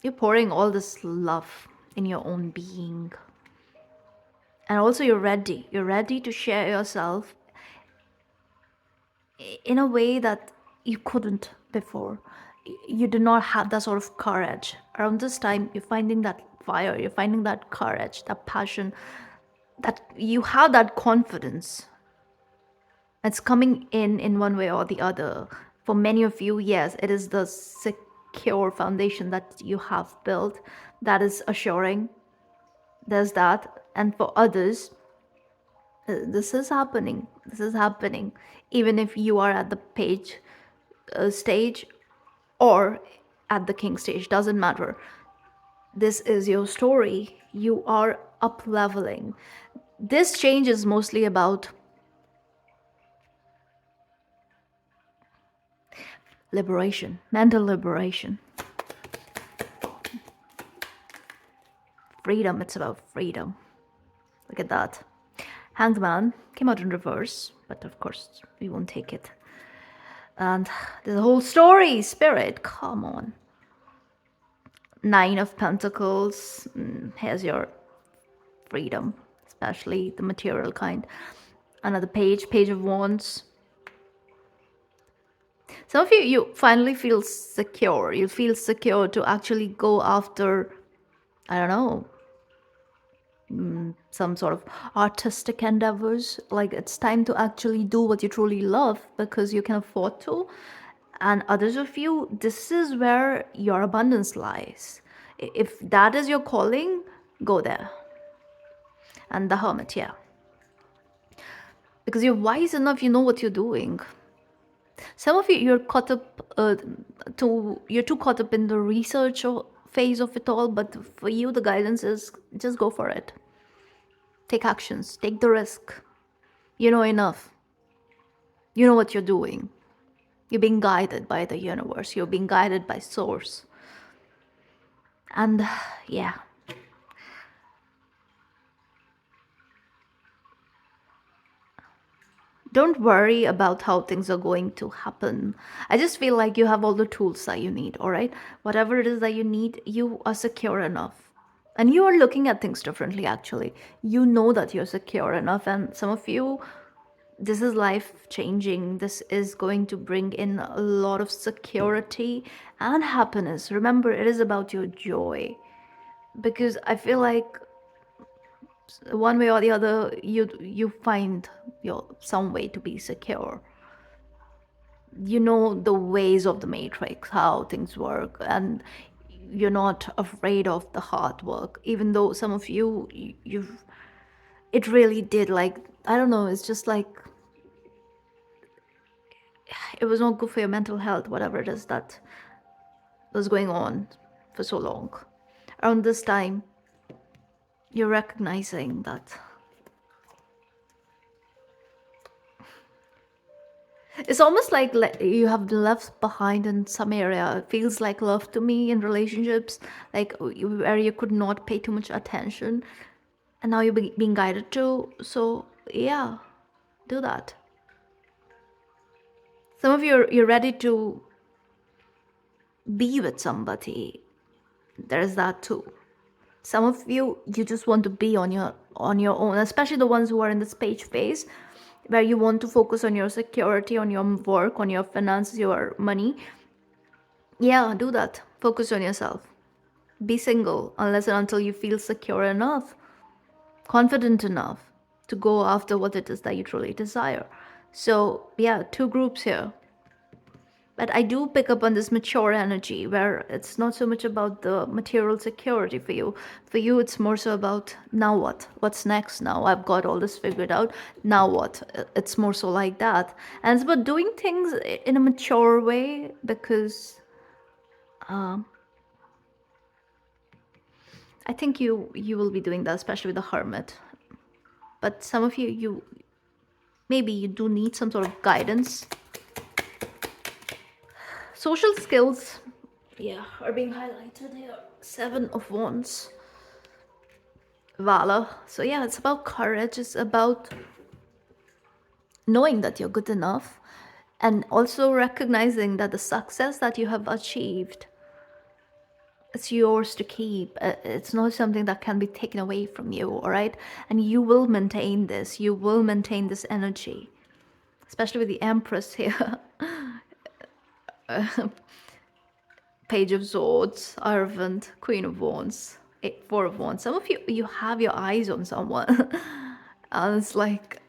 You're pouring all this love in your own being. And also you're ready. You're ready to share yourself in a way that you couldn't before. you do not have that sort of courage. Around this time, you're finding that fire, you're finding that courage, that passion, that you have that confidence. It's coming in one way or the other. For many of you, yes, it is the secure foundation that you have built that is assuring. There's that. And for others, this is happening. This is happening. Even if you are at the page stage or at the king stage, doesn't matter. This is your story. You are up leveling. This change is mostly about liberation, mental liberation, freedom. It's about freedom. Look at that. Hanged Man came out in reverse, but of course we won't take it. And the whole story, Spirit, come on. Nine of Pentacles, here's your freedom, especially the material kind. Another page, Page of Wands. Some of you finally feel secure. You feel secure to actually go after, I don't know, some sort of artistic endeavors. Like it's time to actually do what you truly love because you can afford to. And others of you, this is where your abundance lies. If that is your calling, go there. And the Hermit, yeah. Because you're wise enough, you know what you're doing. Some of you, you're caught up you're too caught up in the research phase of it all, but for you, the guidance is just go for it. Take actions, take the risk. You know enough. You know what you're doing. You're being guided by the universe. You're being guided by source. And yeah. Don't worry about how things are going to happen. I just feel like you have all the tools that you need, all right? Whatever it is that you need, you are secure enough. And you are looking at things differently, actually. You know that you're secure enough. And some of you, this is life changing. This is going to bring in a lot of security and happiness. Remember, it is about your joy. Because I feel like one way or the other, you find some way to be secure. You know the ways of the matrix, how things work, and you're not afraid of the hard work. Even though some of you've it really did, like, I don't know, it's just like it was not good for your mental health, whatever it is that was going on for so long. Around this time, you're recognizing that it's almost like you have been left behind in some area. It feels like love to me in relationships, like where you could not pay too much attention, and now you're being guided to. So yeah, do that. Some of you you're ready to be with somebody. There's that too. Some of you just want to be on your own, especially the ones who are in this page phase where you want to focus on your security, on your work, on your finances, your money. Yeah, do that. Focus on yourself. Be single unless and until you feel secure enough, confident enough to go after what it is that you truly desire. So yeah, two groups here. But I do pick up on this mature energy where it's not so much about the material security for you. For you, it's more so about now what? What's next now? I've got all this figured out. Now what? It's more so like that. And it's about doing things in a mature way because I think you will be doing that, especially with the Hermit. But some of you maybe you do need some sort of guidance. Social skills, yeah, are being highlighted here. Seven of Wands. Valor. So yeah, it's about courage. It's about knowing that you're good enough and also recognizing that the success that you have achieved, it's yours to keep. It's not something that can be taken away from you, all right? And you will maintain this. You will maintain this energy, especially with the Empress here. Page of Swords, Servant, Queen of Wands, Four of Wands. Some of you have your eyes on someone. And it's like,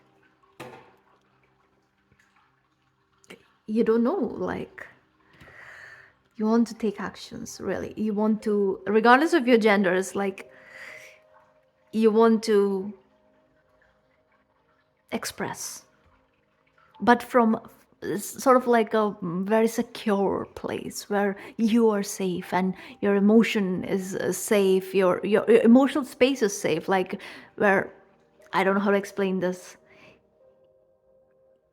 you don't know, like, you want to take actions, really. You want to, regardless of your gender, it's like, you want to express, but from sort of like a very secure place where you are safe and your emotion is safe, your emotional space is safe, like where, I don't know how to explain this,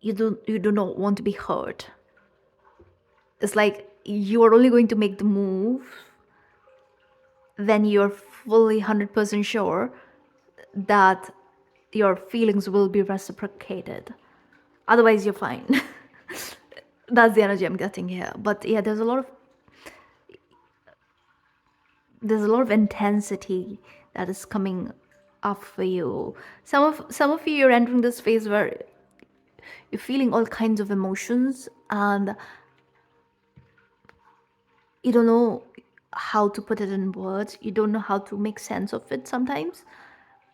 you do not want to be hurt. It's like you are only going to make the move when you're fully 100% sure that your feelings will be reciprocated. Otherwise, you're fine. That's the energy I'm getting here. But yeah, there's a lot of intensity that is coming up for you. Some of you are entering this phase where you're feeling all kinds of emotions and you don't know how to put it in words. You don't know how to make sense of it sometimes.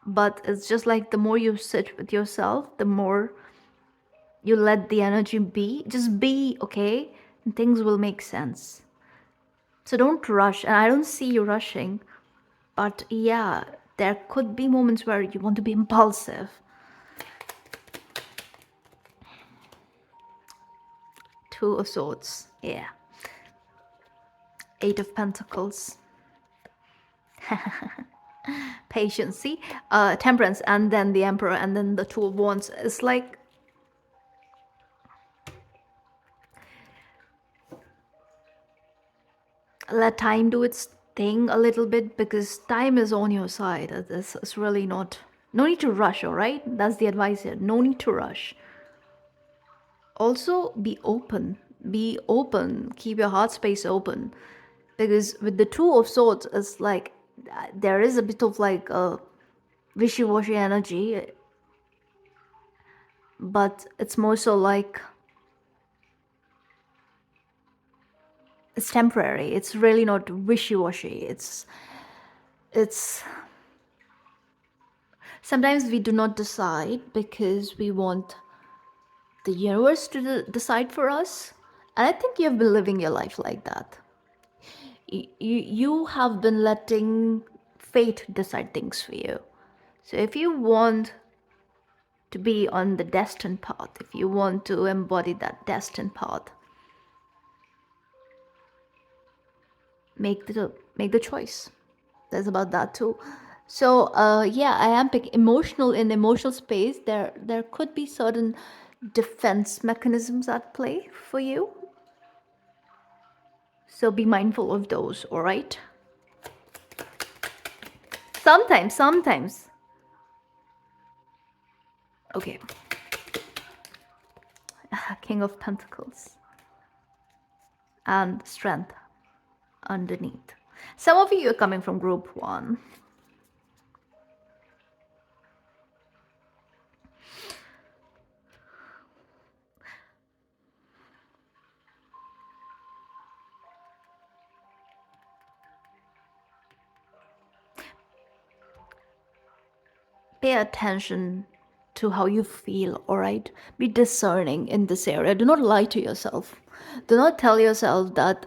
But it's just like the more you sit with yourself, the more you let the energy be. Just be, okay? And things will make sense. So don't rush. And I don't see you rushing. But yeah, there could be moments where you want to be impulsive. Two of Swords. Yeah. Eight of Pentacles. Patience. See? Temperance. And then the Emperor. And then the Two of Wands. It's like, let time do its thing a little bit, because time is on your side. It's really not, no need to rush, all right? That's the advice here. No need to rush. Also, be open. Be open. Keep your heart space open. Because with the Two of Swords, it's like there is a bit of like a wishy-washy energy, but it's more so like it's temporary. It's really not wishy-washy. It's sometimes we do not decide because we want the universe to decide for us. And I think you've been living your life like that. You have been letting fate decide things for you. So if you want to be on the destined path, if you want to embody that destined path, make the choice. There's about that too. So yeah, I am emotional. In the emotional space, there could be certain defense mechanisms at play for you. So be mindful of those, all right? Sometimes. Okay. King of Pentacles. And Strength underneath. Some of you are coming from group 1. Pay attention to how you feel, all right? Be discerning in this area. Do not lie to yourself. Do not tell yourself that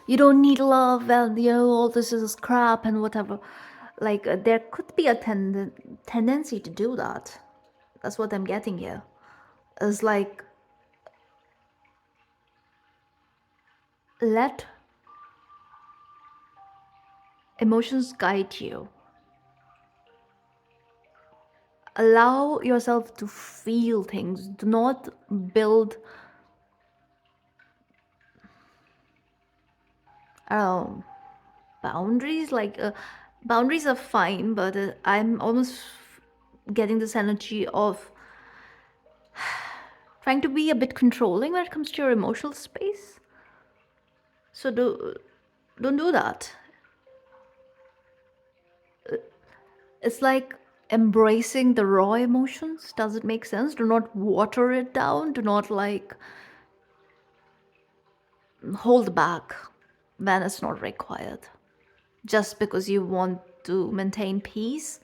you don't need love and all this is crap and whatever. Like there could be a tendency to do that. That's what I'm getting here. It's like, let emotions guide you. Allow yourself to feel things. Do not build boundaries. Like boundaries are fine, but I'm almost getting this energy of trying to be a bit controlling when it comes to your emotional space. So don't do that. It's like embracing the raw emotions. Does it make sense? Do not water it down. Do not like hold back. when it's not required. Just because you want to maintain peace,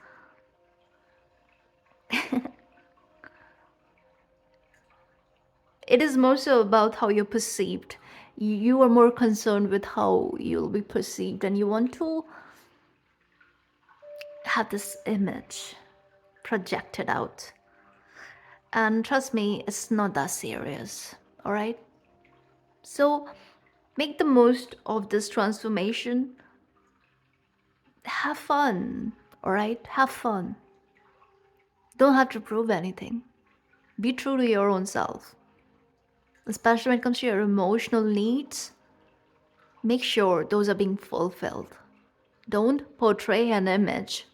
it is more so about how you're perceived. You are more concerned with how you'll be perceived, and you want to have this image projected out. And trust me, it's not that serious, all right? So make the most of this transformation. Have fun, all right? Have fun. Don't have to prove anything. Be true to your own self, especially when it comes to your emotional needs. Make sure those are being fulfilled. Don't portray an image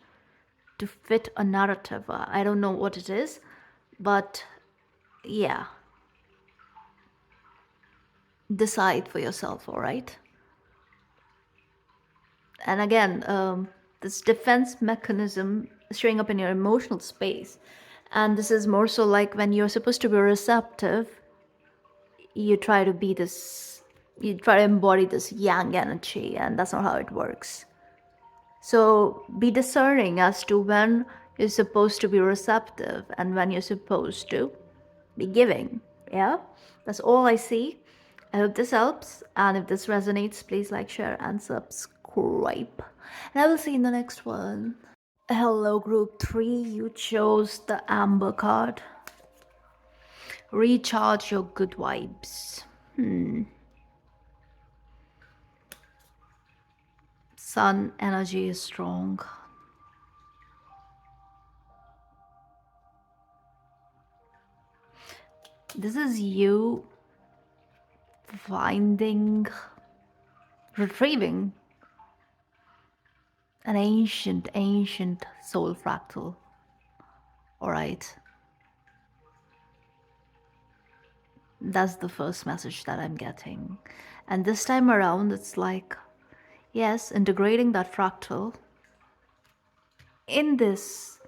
to fit a narrative. I don't know what it is, but yeah, decide for yourself, all right? And again, this defense mechanism is showing up in your emotional space. And this is more so like when you're supposed to be receptive, you try to be this, you try to embody this yang energy, and that's not how it works. So be discerning as to when you're supposed to be receptive and when you're supposed to be giving. Yeah, that's all I see. I hope this helps, and if this resonates, please like, share, and subscribe. And I will see you in the next one. Hello, group 3. You chose the Amber card. Recharge your good vibes. Sun energy is strong. This is you finding, retrieving an ancient soul fractal. All right. That's the first message that I'm getting. And this time around, it's like, yes, integrating that fractal in this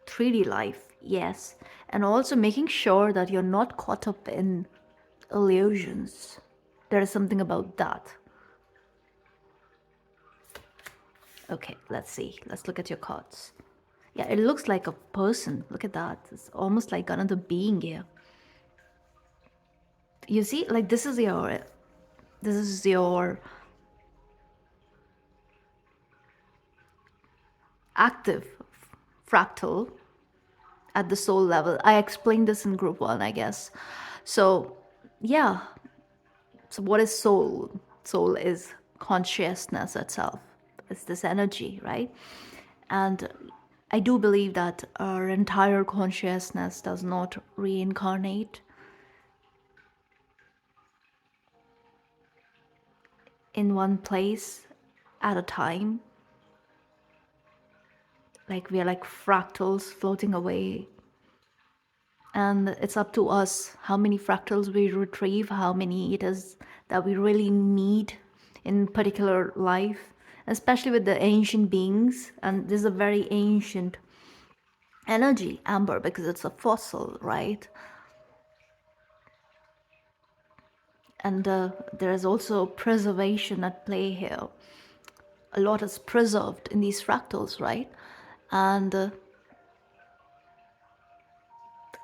3D life, yes. And also making sure that you're not caught up in illusions. There is something about that. Okay, let's see. Let's look at your cards. Yeah, it looks like a person. Look at that. It's almost like another being here. You see, like this is your active fractal at the soul level. I explained this in group 1, I guess. So, yeah. So what is soul? Soul is consciousness itself. It's this energy, right? And I do believe that our entire consciousness does not reincarnate in one place at a time. Like we are like fractals floating away. And it's up to us how many fractals we retrieve, how many it is that we really need in particular life, especially with the ancient beings. And this is a very ancient energy, amber, because it's a fossil, right? And there is also preservation at play here. A lot is preserved in these fractals, right? And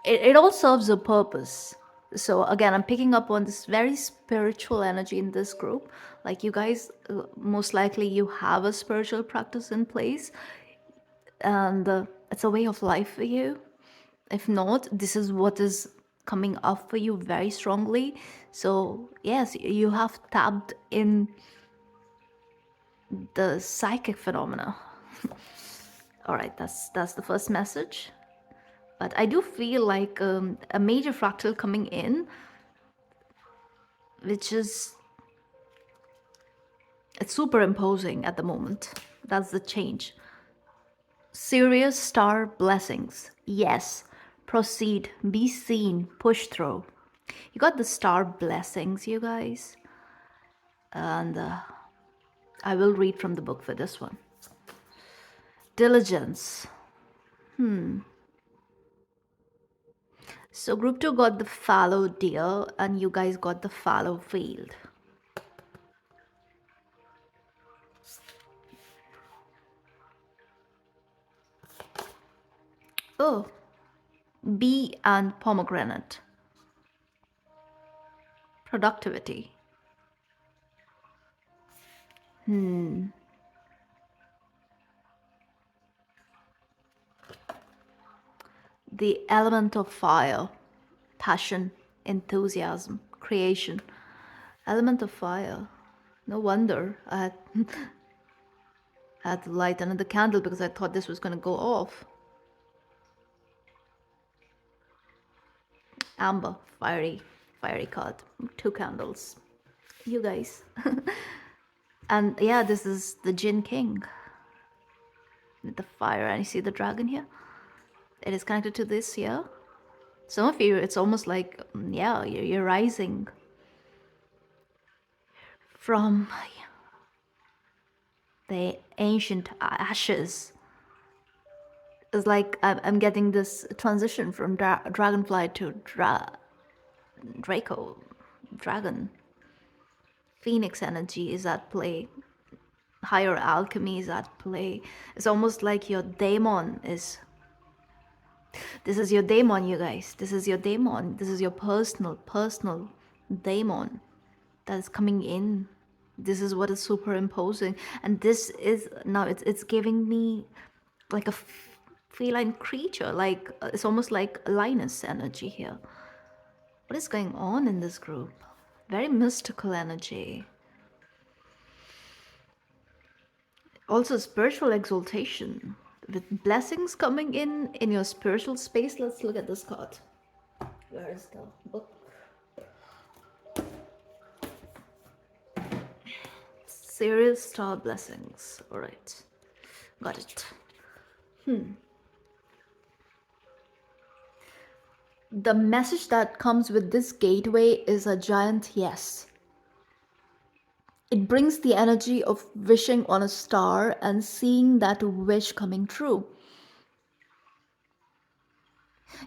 it all serves a purpose. So again, I'm picking up on this very spiritual energy in this group. Like you guys, most likely you have a spiritual practice in place, and it's a way of life for you. If not, this is what is coming up for you very strongly. So yes, you have tapped in the psychic phenomena. All right, that's the first message. But I do feel like a major fractal coming in, which is, it's superimposing at the moment. That's the change. Serious star blessings. Yes. Proceed. Be seen. Push through. You got the star blessings, you guys. And I will read from the book for this one. Diligence. So group 2 got the fallow deer, and you guys got the fallow field. Oh, bee and pomegranate. Productivity. The element of fire. Passion, enthusiasm, creation. Element of fire. No wonder had to light another candle because I thought this was going to go off. Amber, fiery card. Two candles. You guys. And yeah, this is the Jinn King with the fire. And you see the dragon here? It is connected to this here. Some of you, it's almost like, yeah, you're rising from the ancient ashes. It's like I'm getting this transition from dragonfly to Draco, dragon. Phoenix energy is at play. Higher alchemy is at play. It's almost like your daemon is. This is your daemon, you guys. This is your daemon. This is your personal daemon that is coming in. This is what is superimposing, and this is now it's giving me like a feline creature. Like it's almost like Linus energy here. What is going on in this group? Very mystical energy. Also spiritual exaltation with blessings coming in your spiritual space. Let's look at this card. Where is the book? Serious star blessings. All right, got it. The message that comes with this gateway is a giant yes. It brings the energy of wishing on a star and seeing that wish coming true.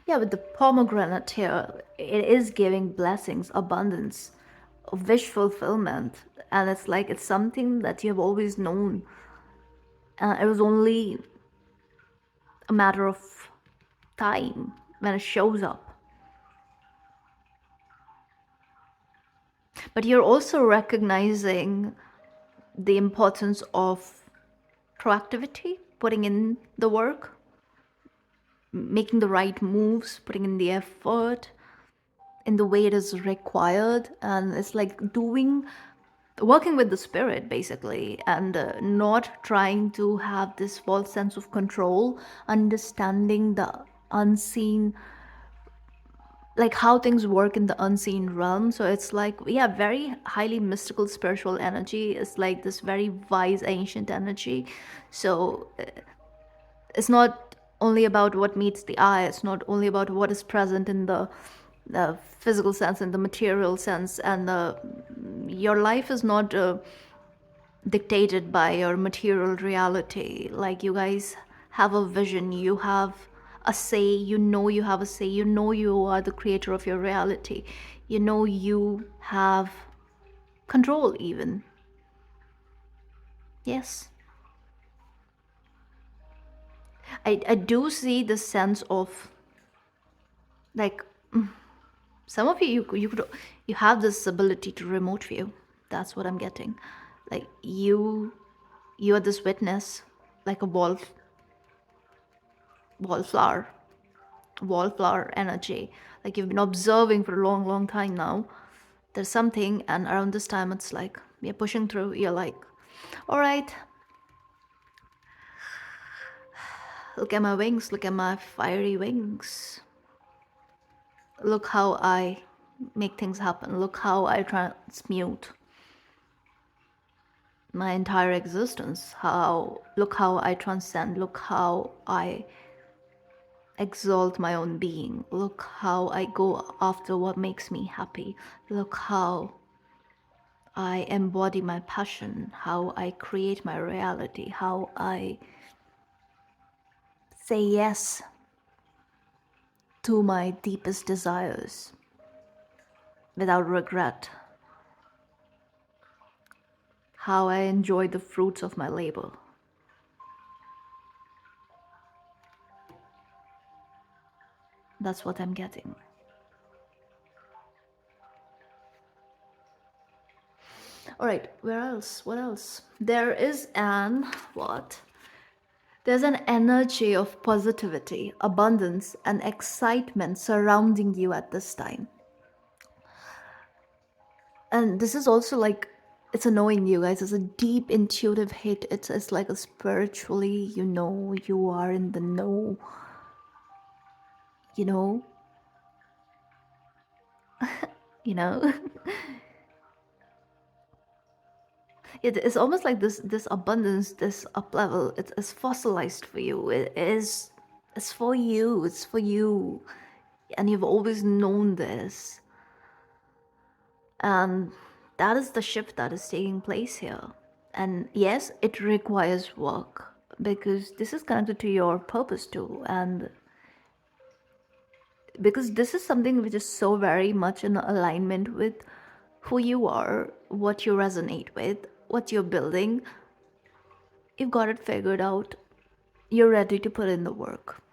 Yeah, with the pomegranate here, it is giving blessings, abundance, wish fulfillment. And it's like it's something that you have always known. It was only a matter of time when it shows up. But you're also recognizing the importance of proactivity, putting in the work, making the right moves, putting in the effort in the way it is required. And it's like working with the spirit basically, and not trying to have this false sense of control, understanding the unseen, like how things work in the unseen realm. So it's like, yeah, very highly mystical spiritual energy. It's like this very wise ancient energy. So it's not only about what meets the eye, it's not only about what is present in the physical sense, in the material sense, and your life is not dictated by your material reality. Like you guys have a vision, you have a say, you have a say, you are the creator of your reality, you have control even. Yes. I do see the sense of like some of you have this ability to remote view. That's what I'm getting. Like you are this witness, like a wallflower wallflower energy. Like you've been observing for a long time now. There's something, and around this time it's like you're pushing through. You're like, all right, look at my wings, look at my fiery wings, look how I make things happen, look how I transmute my entire existence, look how I transcend, look how I exalt my own being, look how I go after what makes me happy, look how I embody my passion, how I create my reality, how I say yes to my deepest desires without regret, how I enjoy the fruits of my labor. That's what I'm getting. All right, where else? What else? There is an what? There's an energy of positivity, abundance, and excitement surrounding you at this time. And this is also like, it's annoying you guys. It's a deep intuitive hit. It's like a spiritually, you are in the know, you know, you know. It's almost like this abundance, this up level. It's fossilized for you. It's for you. It's for you, and you've always known this. And that is the shift that is taking place here. And yes, it requires work because this is connected to your purpose too. And because this is something which is so very much in alignment with who you are, what you resonate with, what you're building. You've got it figured out. You're ready to put in the work.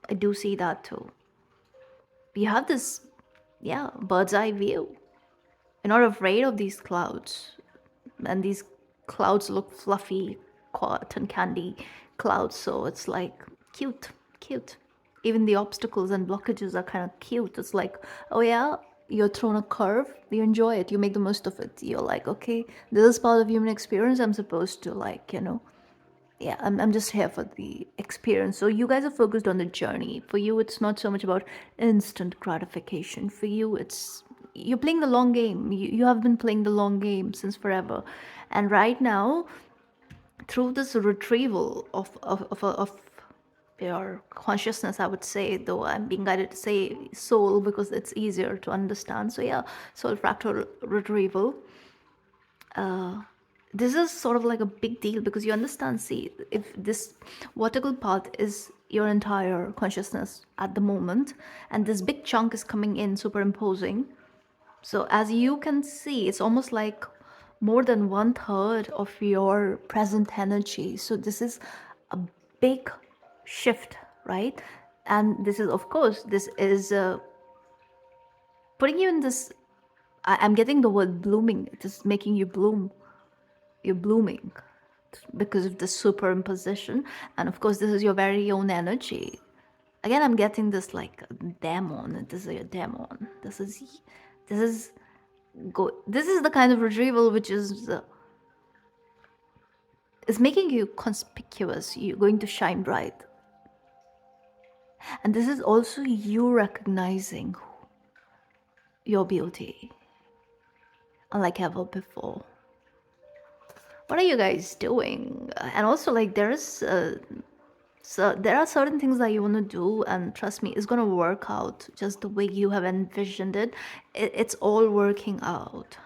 I do see that too. You have this, yeah, bird's eye view. You're not afraid of these clouds. And these clouds look fluffy, cotton candy clouds. So it's like cute, cute. Even the obstacles and blockages are kind of cute. It's like, oh yeah, you're thrown a curve, you enjoy it, you make the most of it. You're like, okay, this is part of human experience. I'm supposed to, like, yeah, I'm just here for the experience. So you guys are focused on the journey. For you, it's not so much about instant gratification. For you, it's you're playing the long game. You have been playing the long game since forever. And right now, through this retrieval of your consciousness, I would say, though I'm being guided to say soul because it's easier to understand. So yeah, soul fractal retrieval. This is sort of like a big deal because you understand, see, if this vertical path is your entire consciousness at the moment, and this big chunk is coming in superimposing. So as you can see, it's almost like more than 1/3 of your present energy. So this is a big shift, right? And this is, of course, this is putting you in this. I'm getting the word blooming. It is making you bloom. You're blooming because of the superimposition. And of course, this is your very own energy. Again, I'm getting this like demon. This is your demon. This is this is the kind of retrieval which is making you conspicuous. You're going to shine bright. And this is also you recognizing your beauty, unlike ever before. What are you guys doing? And also, like, so there are certain things that you want to do, and trust me, it's gonna work out just the way you have envisioned it. It's all working out.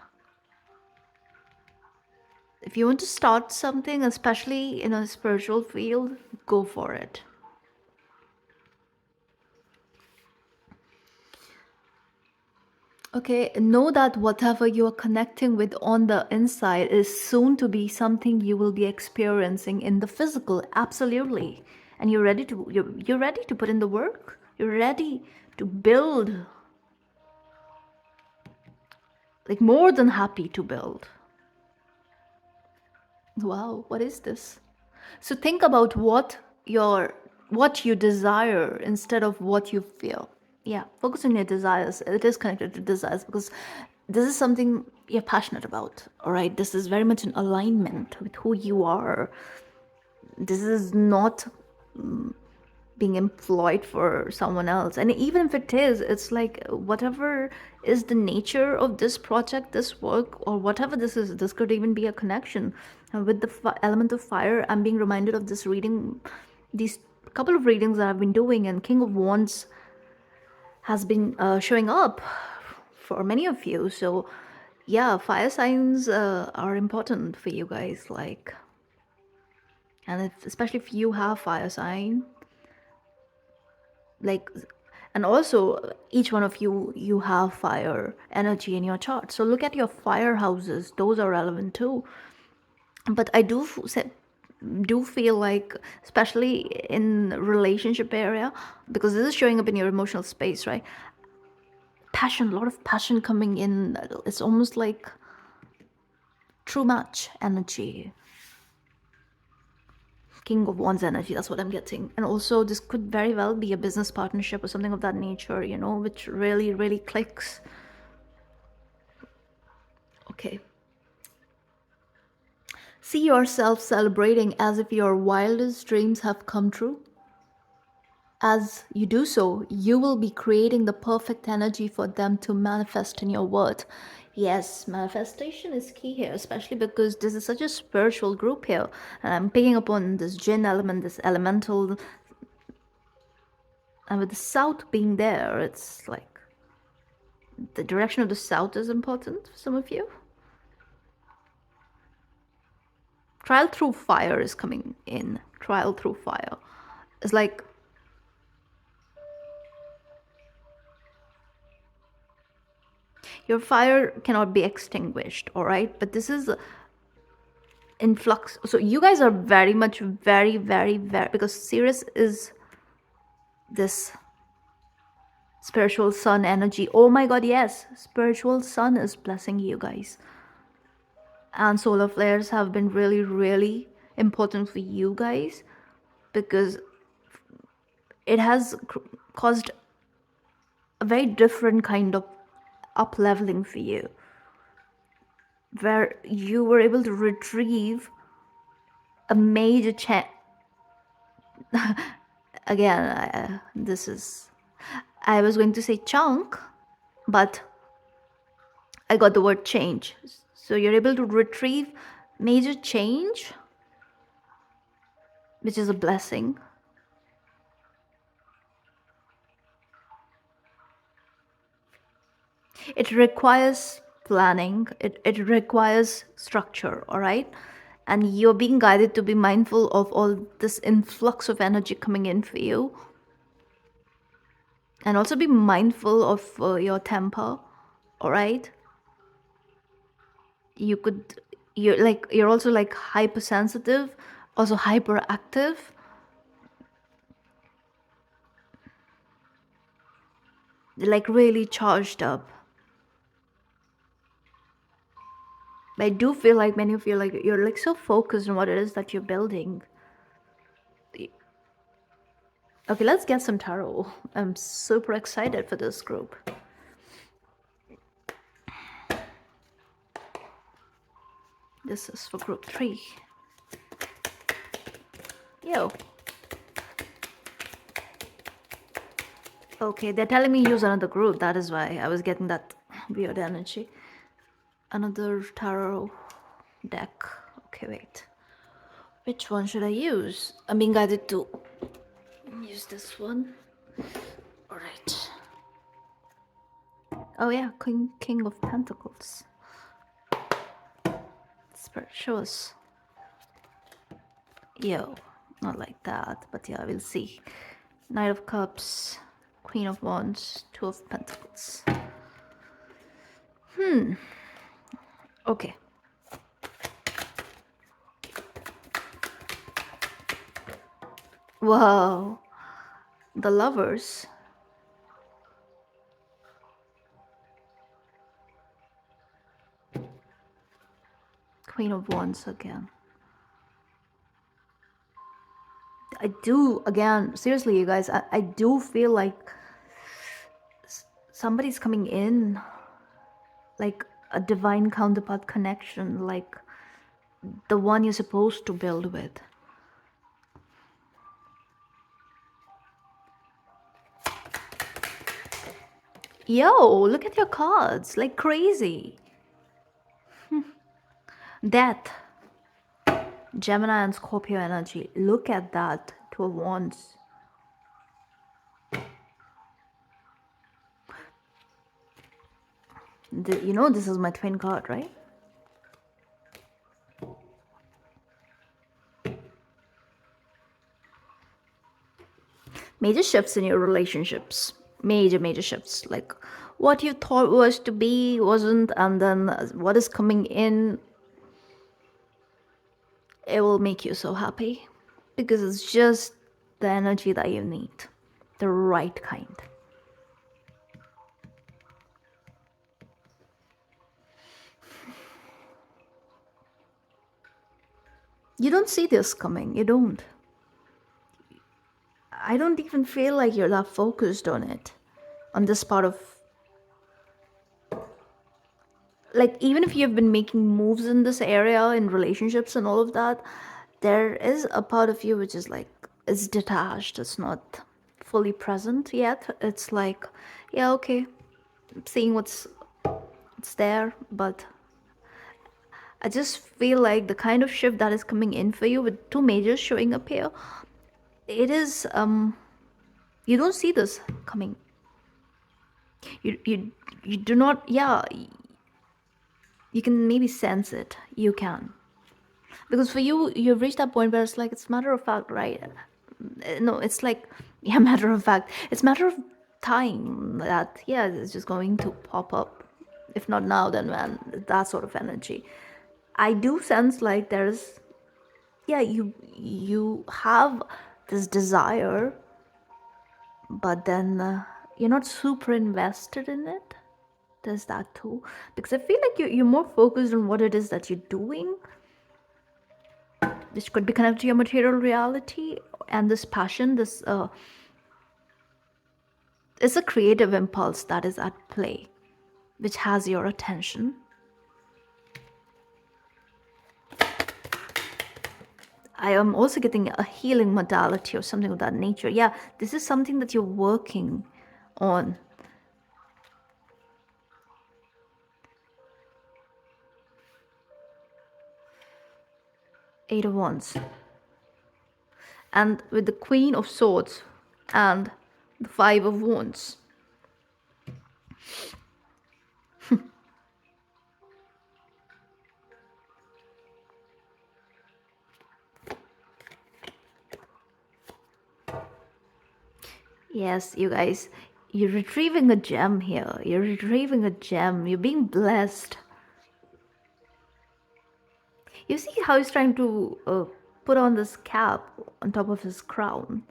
If you want to start something, especially in a spiritual field, go for it. Okay, know that whatever you are connecting with on the inside is soon to be something you will be experiencing in the physical. Absolutely. And you're ready to put in the work. You're ready to build. Like, more than happy to build. Wow, what is this? So think about what you desire instead of what you feel. Yeah, focus on your desires. It is connected to desires because this is something you're passionate about. All right, this is very much in alignment with who you are. This is not being employed for someone else. And even if it is, it's like whatever is the nature of this project, this work, or whatever this is, this could even be a connection with the element of fire. I'm being reminded of this reading, these couple of readings that I've been doing, and King of Wands has been showing up for many of you. So yeah, fire signs are important for you guys, like, and especially if you have fire sign, like, and also each one of you have fire energy in your chart, so look at your fire houses. Those are relevant too. But I do say, do feel like, especially in relationship area, because this is showing up in your emotional space, right? Passion, a lot of passion coming in. It's almost like too much energy. King of Wands energy, that's what I'm getting. And also, this could very well be a business partnership or something of that nature, which really, really clicks. Okay. See yourself celebrating as if your wildest dreams have come true. As you do so, you will be creating the perfect energy for them to manifest in your world. Yes, manifestation is key here, especially because this is such a spiritual group here. And I'm picking up on this Jinn element, this elemental. And with the south being there, it's like the direction of the south is important for some of you. Trial through fire is coming in. Trial through fire. It's like your fire cannot be extinguished, all right? But this is influx. So you guys are very much, very, very, very, because Sirius is this spiritual sun energy. Oh my god, yes. Spiritual sun is blessing you guys. And solar flares have been really, really important for you guys because it has caused a very different kind of up leveling for you, where you were able to retrieve a major again, this is, I was going to say chunk, but I got the word change. So you're able to retrieve major change, which is a blessing. It requires planning, it requires structure, all right? And you're being guided to be mindful of all this influx of energy coming in for you. And also be mindful of your temper, all right? You're also like hypersensitive, also hyperactive. Like really charged up. But I do feel like many of you, like, you're like so focused on what it is that you're building. Okay, let's get some tarot. I'm super excited for this group. This is for group 3. Yo. Okay, they're telling me use another group. That is why I was getting that weird energy. Another tarot deck. Okay, wait. Which one should I use? I'm being guided to use this one. Alright. Oh yeah, King of Pentacles. Spirit shows. Yo, not like that, but yeah, we'll see. Knight of Cups, Queen of Wands, Two of Pentacles. Okay. Wow. The Lovers. Queen of Wands again. I do, again, seriously, you guys, I do feel like somebody's coming in, like a divine counterpart connection, like the one you're supposed to build with. Yo, look at your cards, like crazy. Death. Gemini and Scorpio energy. Look at that. Two of Wands. You know this is my twin card, right? Major shifts in your relationships. Major shifts. Like what you thought was to be wasn't, and then what is coming in it will make you so happy because it's just the energy that you need, the right kind. You don't see this coming. You don't. I don't even feel like you're that focused on it, on this part of, like, even if you've been making moves in this area in relationships and all of that, there is a part of you which is like, it's detached, it's not fully present yet. It's like, yeah, okay, seeing what's it's there, but I just feel like the kind of shift that is coming in for you with two majors showing up here, it is you don't see this coming. You do not, yeah, you can maybe sense it. You can. Because for you, you've reached that point where it's like, it's matter of fact, right? No, it's like, yeah, matter of fact. It's matter of time that, yeah, it's just going to pop up. If not now, then when? That sort of energy. I do sense like there's, yeah, you have this desire, but then you're not super invested in it. There's that too. Because I feel like you're more focused on what it is that you're doing, which could be connected to your material reality, and this passion, this it's a creative impulse that is at play, which has your attention. I am also getting a healing modality or something of that nature. Yeah, this is something that you're working on. Eight of Wands. And with the Queen of Swords and the Five of Wands. Yes, you guys, you're retrieving a gem here. You're retrieving a gem. You're being blessed. You see how he's trying to put on this cap on top of his crown.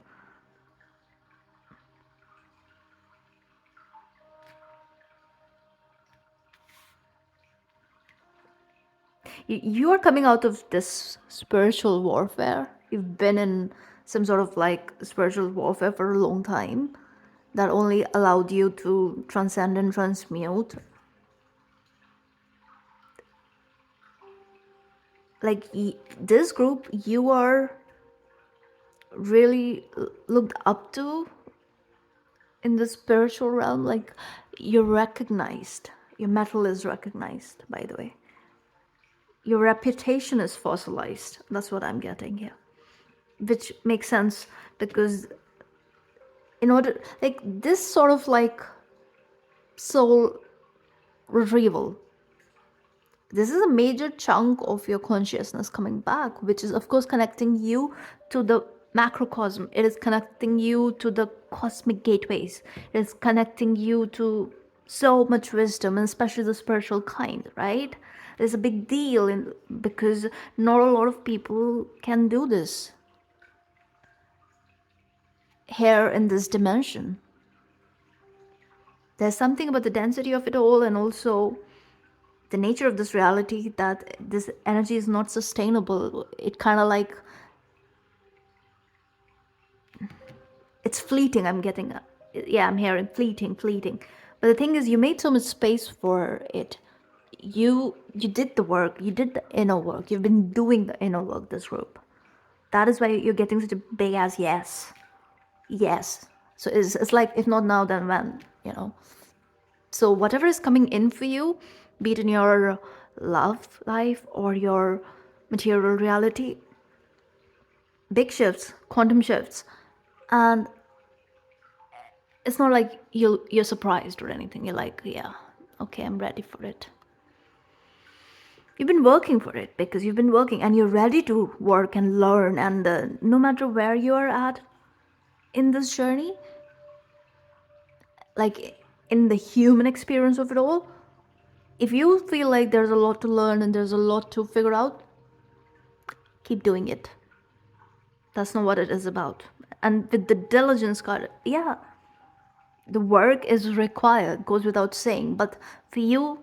You are coming out of this spiritual warfare. You've been in some sort of like spiritual warfare for a long time that only allowed you to transcend and transmute. Like this group, you are really looked up to in the spiritual realm. Like you're recognized. Your metal is recognized, by the way. Your reputation is fossilized. That's what I'm getting here. Which makes sense because in order, like this sort of like soul retrieval, this is a major chunk of your consciousness coming back, which is of course connecting you to the macrocosm. It is connecting you to the cosmic gateways. It is connecting you to so much wisdom, and especially the spiritual kind, right? It's a big deal because not a lot of people can do this here in this dimension. There's something about the density of it all, and also the nature of this reality, that this energy is not sustainable. It kind of like, it's fleeting. I'm getting, yeah, I'm hearing fleeting. But the thing is, you made so much space for it. You did the work. You did the inner work. You've been doing the inner work, this group. That is why you're getting such a big ass yes. So it's like, if not now, then when, you know. So whatever is coming in for you, be it in your love life or your material reality, big shifts, quantum shifts, and it's not like you're surprised or anything. You're like, yeah, okay, I'm ready for it. You've been working for it because you've been working and you're ready to work and learn, and no matter where you are at in this journey, like in the human experience of it all, if you feel like there's a lot to learn and there's a lot to figure out, keep doing it. That's not what it is about. And with the diligence card, yeah, the work is required, goes without saying. But for you,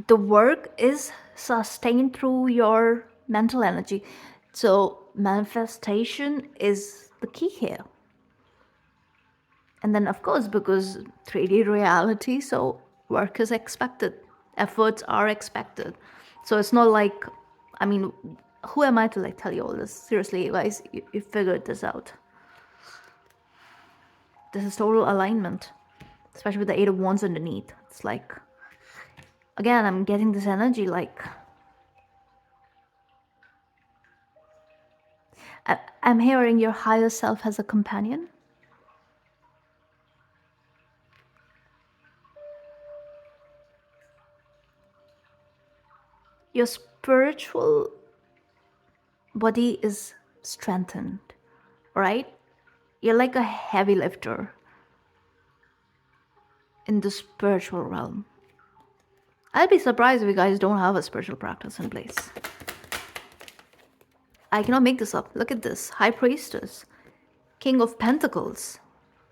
the work is sustained through your mental energy. So manifestation is the key here. And then, of course, because 3D reality, so work is expected, efforts are expected. So it's not like, I mean, who am I to like tell you all this? Seriously, you guys, you figured this out. This is total alignment, especially with the Eight of Wands underneath. It's like, again, I'm getting this energy like, I'm hearing your higher self as a companion. Your spiritual body is strengthened, right? You're like a heavy lifter in the spiritual realm. I'd be surprised if you guys don't have a spiritual practice in place. I cannot make this up. Look at this. High Priestess. King of Pentacles.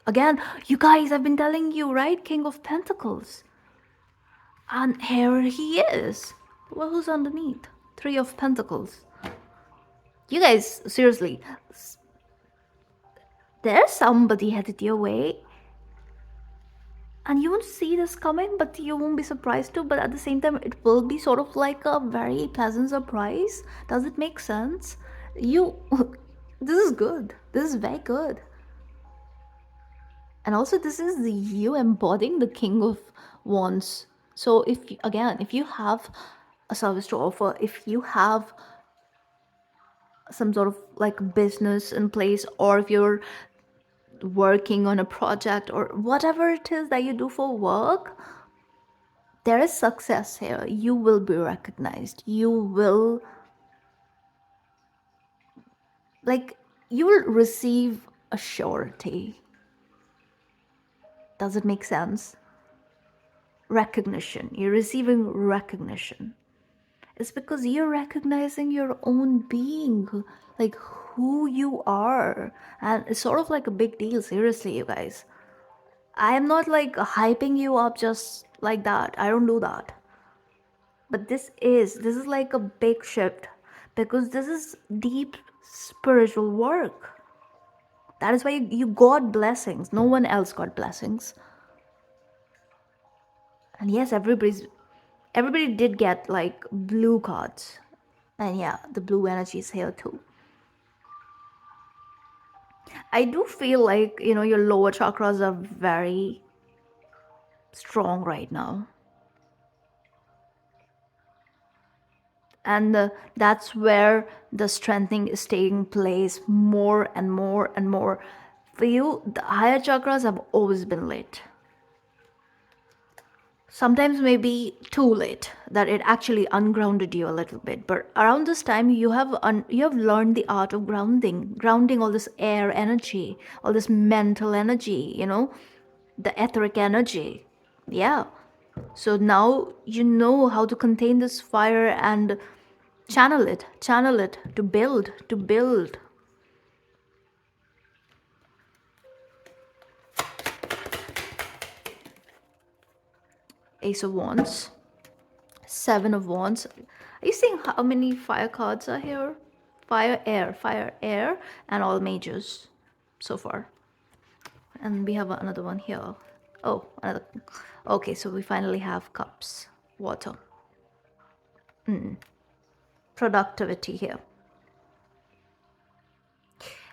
Again, you guys, I've been telling you, right? King of Pentacles. And here he is. Well, who's underneath? Three of Pentacles. You guys, seriously, there's somebody headed your way. And you won't see this coming, but you won't be surprised too. But at the same time, it will be sort of like a very pleasant surprise. Does it make sense? This is good. This is very good. And also, this is you embodying the King of Wands. So if you have a service to offer, if you have some sort of like business in place, or if you're working on a project or whatever it is that you do for work, there is success here. You will be recognized. You will receive a surety. Does it make sense? Recognition. You're receiving recognition. It's because you're recognizing your own being, like who you are. And it's sort of like a big deal, seriously, you guys. I am not like hyping you up just like that. I don't do that. But this is like a big shift, because this is deep spiritual work. That is why you got blessings. No one else got blessings. And yes, everybody did get like blue cards. And yeah, the blue energy is here too. I do feel like, your lower chakras are very strong right now. And that's where the strengthening is taking place more and more and more. For you, the higher chakras have always been lit. Sometimes maybe too late, that it actually ungrounded you a little bit. But around this time, you have learned the art of grounding all this air energy, all this mental energy, the etheric energy. Yeah. So now you know how to contain this fire and channel it to build. Ace of Wands, Seven of Wands. Are you seeing how many fire cards are here? Fire, air, and all majors so far. And we have another one here. Oh, another. Okay, so we finally have cups, water. Productivity here.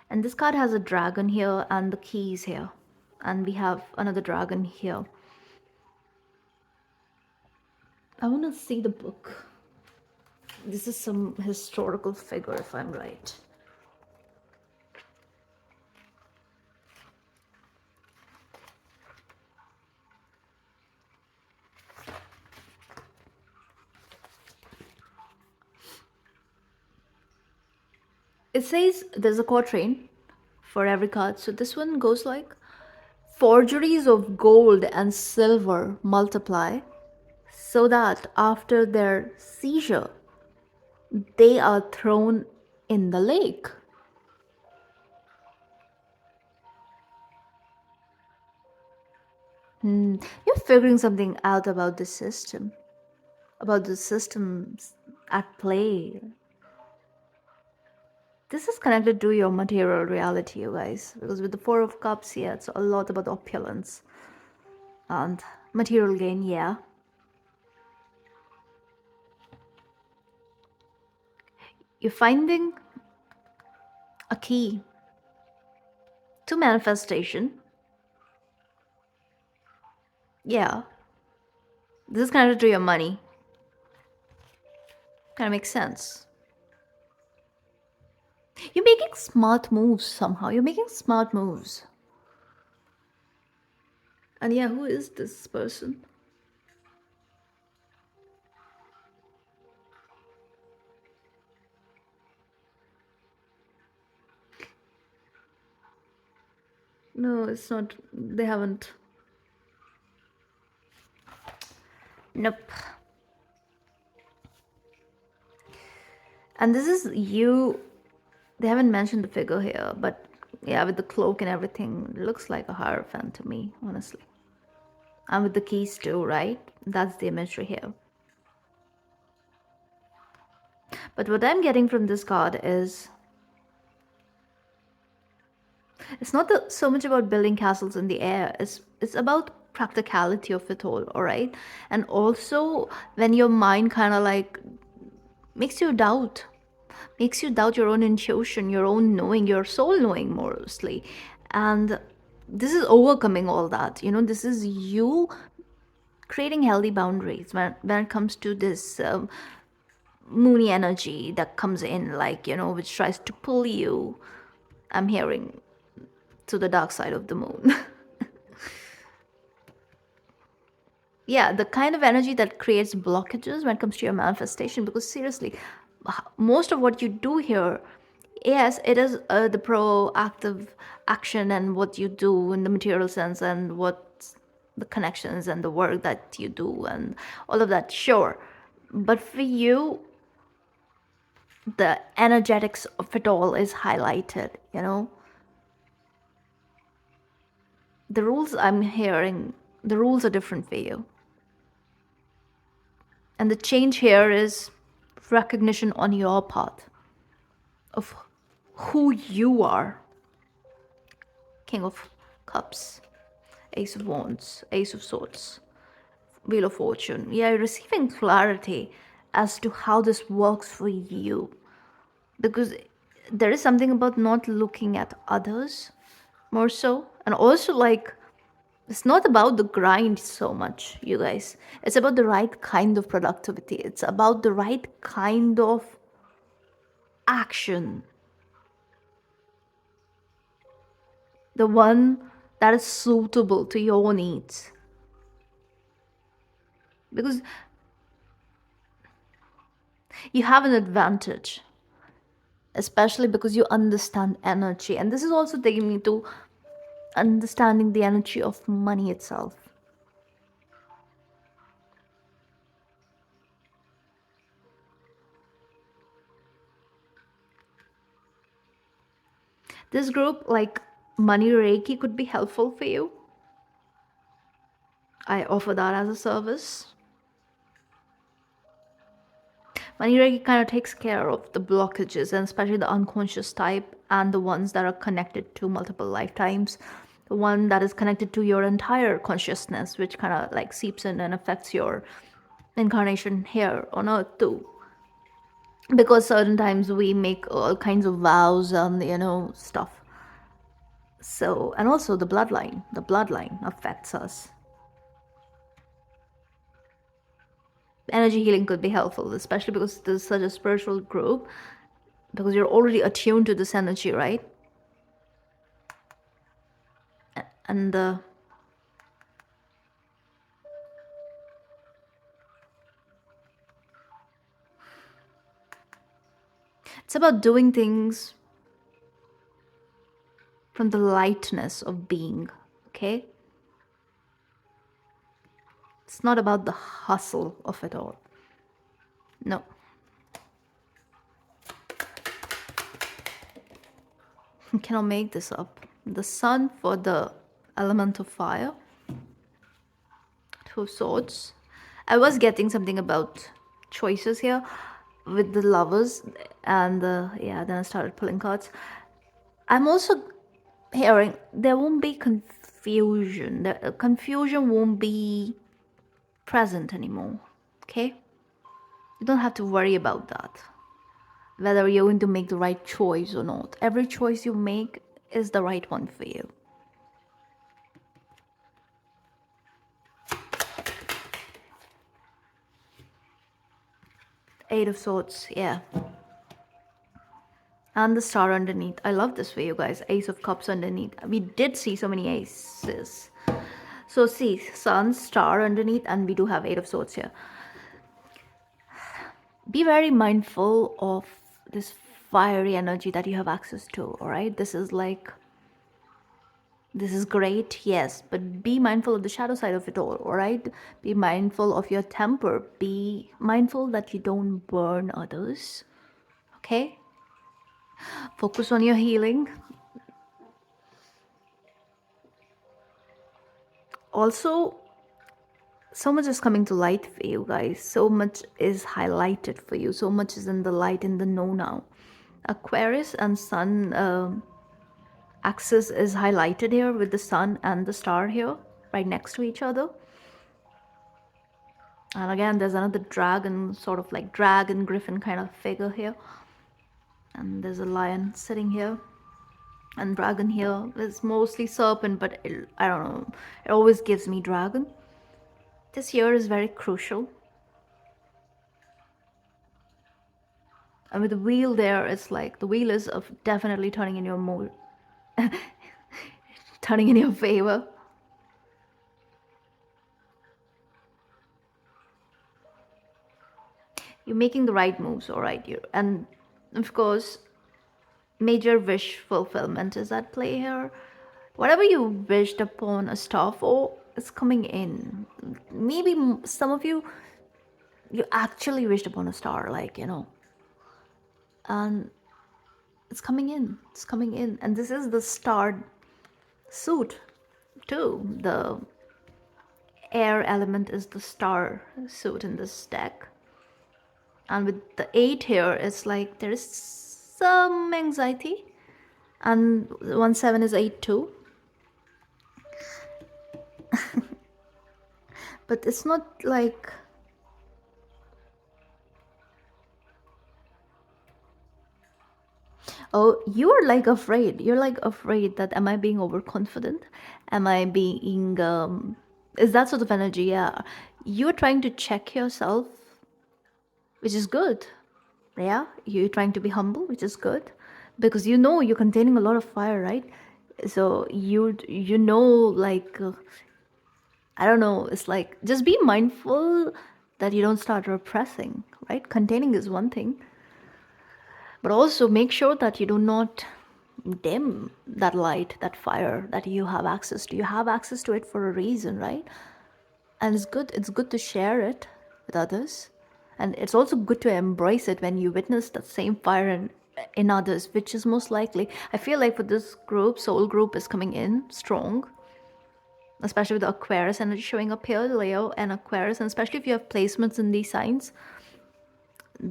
And this card has a dragon here and the keys here. And we have another dragon here. I want to see the book. This is some historical figure, if I'm right. It says there's a quatrain for every card. So this one goes like, forgeries of gold and silver multiply, so that after their seizure, they are thrown in the lake. You're figuring something out about the systems at play. This is connected to your material reality, you guys, because with the Four of Cups here, it's a lot about opulence and material gain, yeah. You're finding a key to manifestation. Yeah, this is connected to your money. Kind of makes sense. You're making smart moves somehow. You're making smart moves. And yeah, who is this person? No, it's not. They haven't. Nope. And this is you. They haven't mentioned the figure here, but yeah, with the cloak and everything, it looks like a Hierophant to me, honestly. And with the keys too, right? That's the imagery here. But what I'm getting from this card is it's not so much about building castles in the air. It's about practicality of it all right? And also when your mind kind of like makes you doubt your own intuition, your own knowing, your soul knowing mostly. And this is overcoming all that. This is you creating healthy boundaries when it comes to this moony energy that comes in, like, which tries to pull you, I'm hearing, to the dark side of the moon. Yeah, the kind of energy that creates blockages when it comes to your manifestation. Because seriously, most of what you do here, yes, it is the proactive action and what you do in the material sense, and what the connections and the work that you do and all of that, sure. But for you, the energetics of it all is highlighted. The rules I'm hearing, the rules are different for you. And the change here is recognition on your part of who you are. King of Cups, Ace of Wands, Ace of Swords, Wheel of Fortune. Yeah, you're receiving clarity as to how this works for you. Because there is something about not looking at others more so. And also, like, it's not about the grind so much, you guys. It's about the right kind of productivity. It's about the right kind of action. The one that is suitable to your needs. Because you have an advantage, especially because you understand energy. And this is also taking me to understanding the energy of money itself. This group, like Money Reiki, could be helpful for you. I offer that as a service. Money Reiki kind of takes care of the blockages, and especially the unconscious type and the ones that are connected to multiple lifetimes. The one that is connected to your entire consciousness, which kind of like seeps in and affects your incarnation here on earth too. Because certain times we make all kinds of vows and stuff. So, and also the bloodline affects us. Energy healing could be helpful, especially because there's such a spiritual group, because you're already attuned to this energy, right? And it's about doing things from the lightness of being, okay? It's not about the hustle of it all. No. cannot make this up. The sun for the element of fire. Two swords. I was getting something about choices here with the lovers, and yeah, then I started pulling cards. I'm also hearing there won't be confusion. The confusion won't be present anymore. Okay? You don't have to worry about that. Whether you're going to make the right choice or not. Every choice you make is the right one for you. Eight of Swords, yeah. And the star underneath. I love this for you guys. Ace of Cups underneath. We did see so many aces. So see, Sun, star underneath, and we do have Eight of Swords here. Be very mindful of this fiery energy that you have access to, alright? This is great, yes, but be mindful of the shadow side of it all right? Be mindful of your temper. Be mindful that you don't burn others, okay? Focus on your healing. Also, so much is coming to light for you guys. So much is highlighted for you. So much is in the light, in the know now. Aquarius and Sun axis is highlighted here with the sun and the star here right next to each other. And again, there's another dragon, sort of like dragon griffin kind of figure here. And there's a lion sitting here. And dragon here is mostly serpent, but I don't know. It always gives me dragon. This year is very crucial. And with the wheel there, it's like the wheel is of definitely turning in your mood, turning in your favor. You're making the right moves, all right. And of course, major wish fulfillment is at play here. Whatever you wished upon a star for is coming in. Maybe some of you actually wished upon a star, like, and it's coming in. It's coming in. And this is the star suit too. The air element is the star suit in this deck. And with the 8 here, it's like there is some anxiety. And 1-7 is 8 too. But it's not like... Oh, you're like afraid. You're like afraid that am I being overconfident? Am I being... is that sort of energy? Yeah. You're trying to check yourself, which is good. Yeah, you're trying to be humble, which is good, because you're containing a lot of fire, right? So like I don't know, it's like just be mindful that you don't start repressing, right? Containing is one thing, but also make sure that you do not dim that light, that fire that you have access to. You have access to it for a reason, right? And it's good to share it with others, and it's also good to embrace it when you witness that same fire in others, which is most likely, I feel like, for this group, soul group is coming in strong, especially with the Aquarius energy showing up here, Leo and Aquarius, and especially if you have placements in these signs.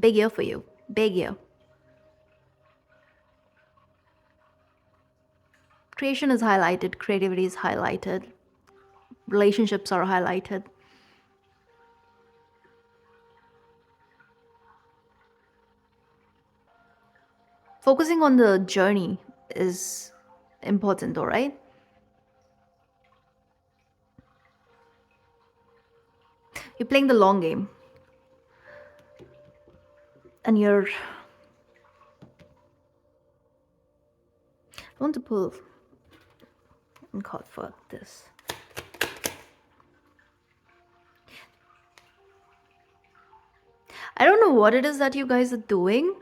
Big year for you. Big year. Creation is highlighted, creativity is highlighted, relationships are highlighted. Focusing on the journey is important, all right? You're playing the long game. And I want to pull a card for this. I don't know what it is that you guys are doing,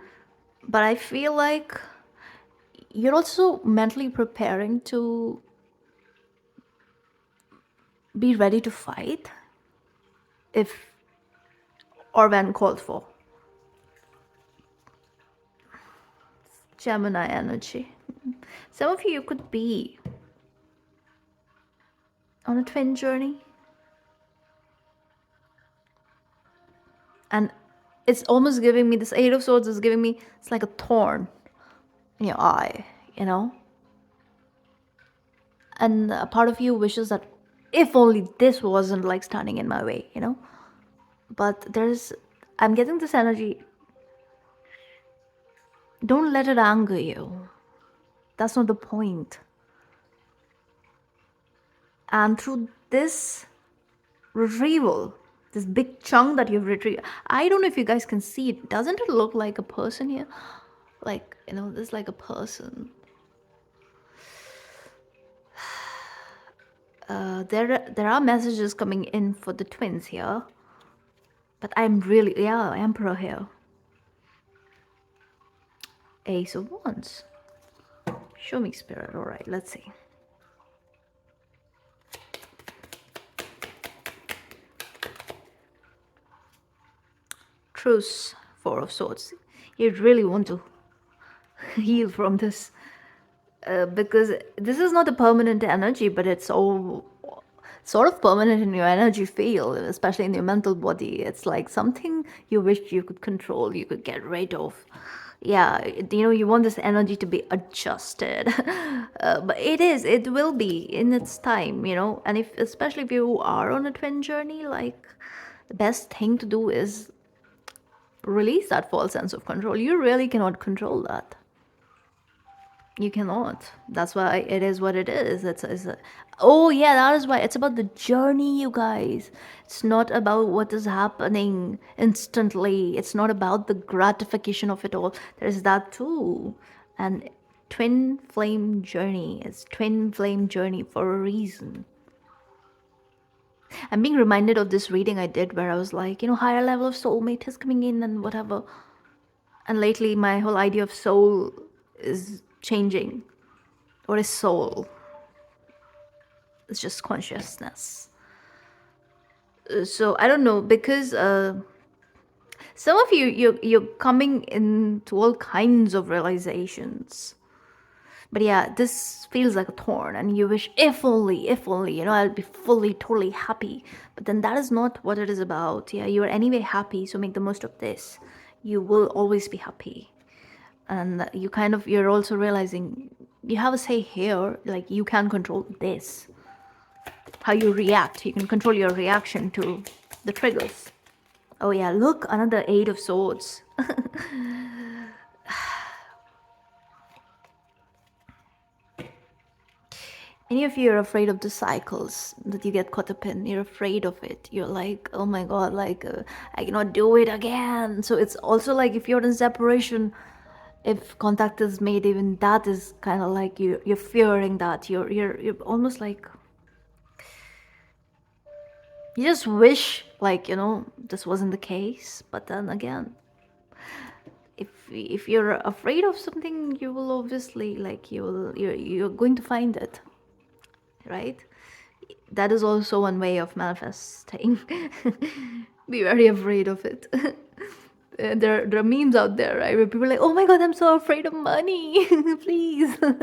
but I feel like you're also mentally preparing to be ready to fight if or when called for. Gemini energy. Some of you could be on a twin journey, and it's almost giving me, this Eight of Swords is giving me, it's like a thorn in your eye, you know? And a part of you wishes that if only this wasn't like standing in my way, you know? But I'm getting this energy. Don't let it anger you. That's not the point. And through this retrieval, this big chunk that you've retrieved, I don't know if you guys can see it. Doesn't it look like a person here? Like, you know, there's like a person. There are messages coming in for the twins here. But I'm really, yeah, Emperor here. Ace of Wands. Show me, Spirit. All right, let's see. Truce, Four of Swords. You really want to heal from this. Because this is not a permanent energy, but it's all sort of permanent in your energy field, especially in your mental body. It's like something you wish you could control, you could get rid of. Yeah, you know, you want this energy to be adjusted. But it will be in its time, you know. And especially if you are on a twin journey, like, the best thing to do is release that false sense of control. You really cannot control that. You cannot. That's why it is what it is. Oh yeah, that is why it's about the journey, you guys. It's not about what is happening instantly. It's not about the gratification of it all. There's that too. And twin flame journey is twin flame journey for a reason. I'm being reminded of this reading I did where I was like, you know, higher level of soulmate is coming in and whatever. And lately my whole idea of soul is changing. What is soul? It's just consciousness. So I don't know, because some of you're coming into all kinds of realizations. But yeah, this feels like a thorn, and you wish, if only, you know, I'll be fully, totally happy. But then that is not what it is about. Yeah, you are anyway happy, so make the most of this. You will always be happy. And you're also realizing you have a say here, like you can control this. How you react, you can control your reaction to the triggers. Oh yeah, look, another Eight of Swords. Many of you are afraid of the cycles that you get caught up in. You're afraid of it. You're like, oh my god, like, I cannot do it again. So it's also like, if you're in separation, if contact is made, even that is kind of like you're fearing that. You're almost like, you just wish, like, you know, this wasn't the case. But then again, if you're afraid of something, you will obviously, like, you're going to find it, right? That is also one way of manifesting. Be very afraid of it. There are memes out there, right, where people are like, oh my god, I'm so afraid of money. Please. No,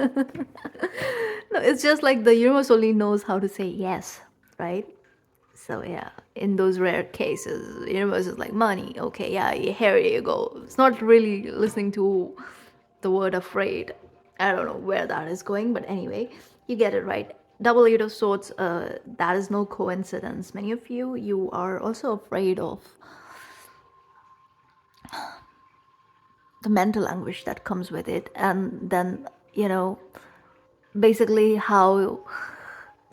it's just like the universe only knows how to say yes, right? So yeah, in those rare cases, the universe is like, money, okay, yeah, here you go. It's not really listening to the word afraid. I don't know where that is going, but anyway, you get it right. Double Eight of Swords, that is no coincidence. Many of you are also afraid of the mental anguish that comes with it. And then, you know, basically how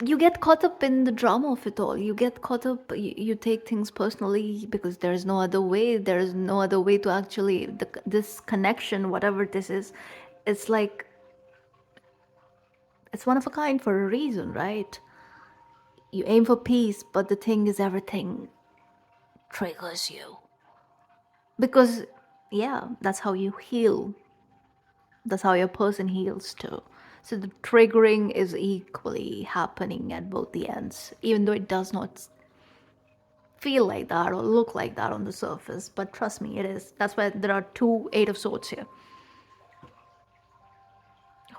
you get caught up in the drama of it all. You get caught up, you take things personally because there is no other way. There is no other way to actually, this connection, whatever this is, it's like, it's one of a kind for a reason, right? You aim for peace, but the thing is, everything triggers you. Because, yeah, that's how you heal. That's how your person heals too. So the triggering is equally happening at both the ends, even though it does not feel like that or look like that on the surface. But trust me, it is. That's why there are two Eight of Swords here.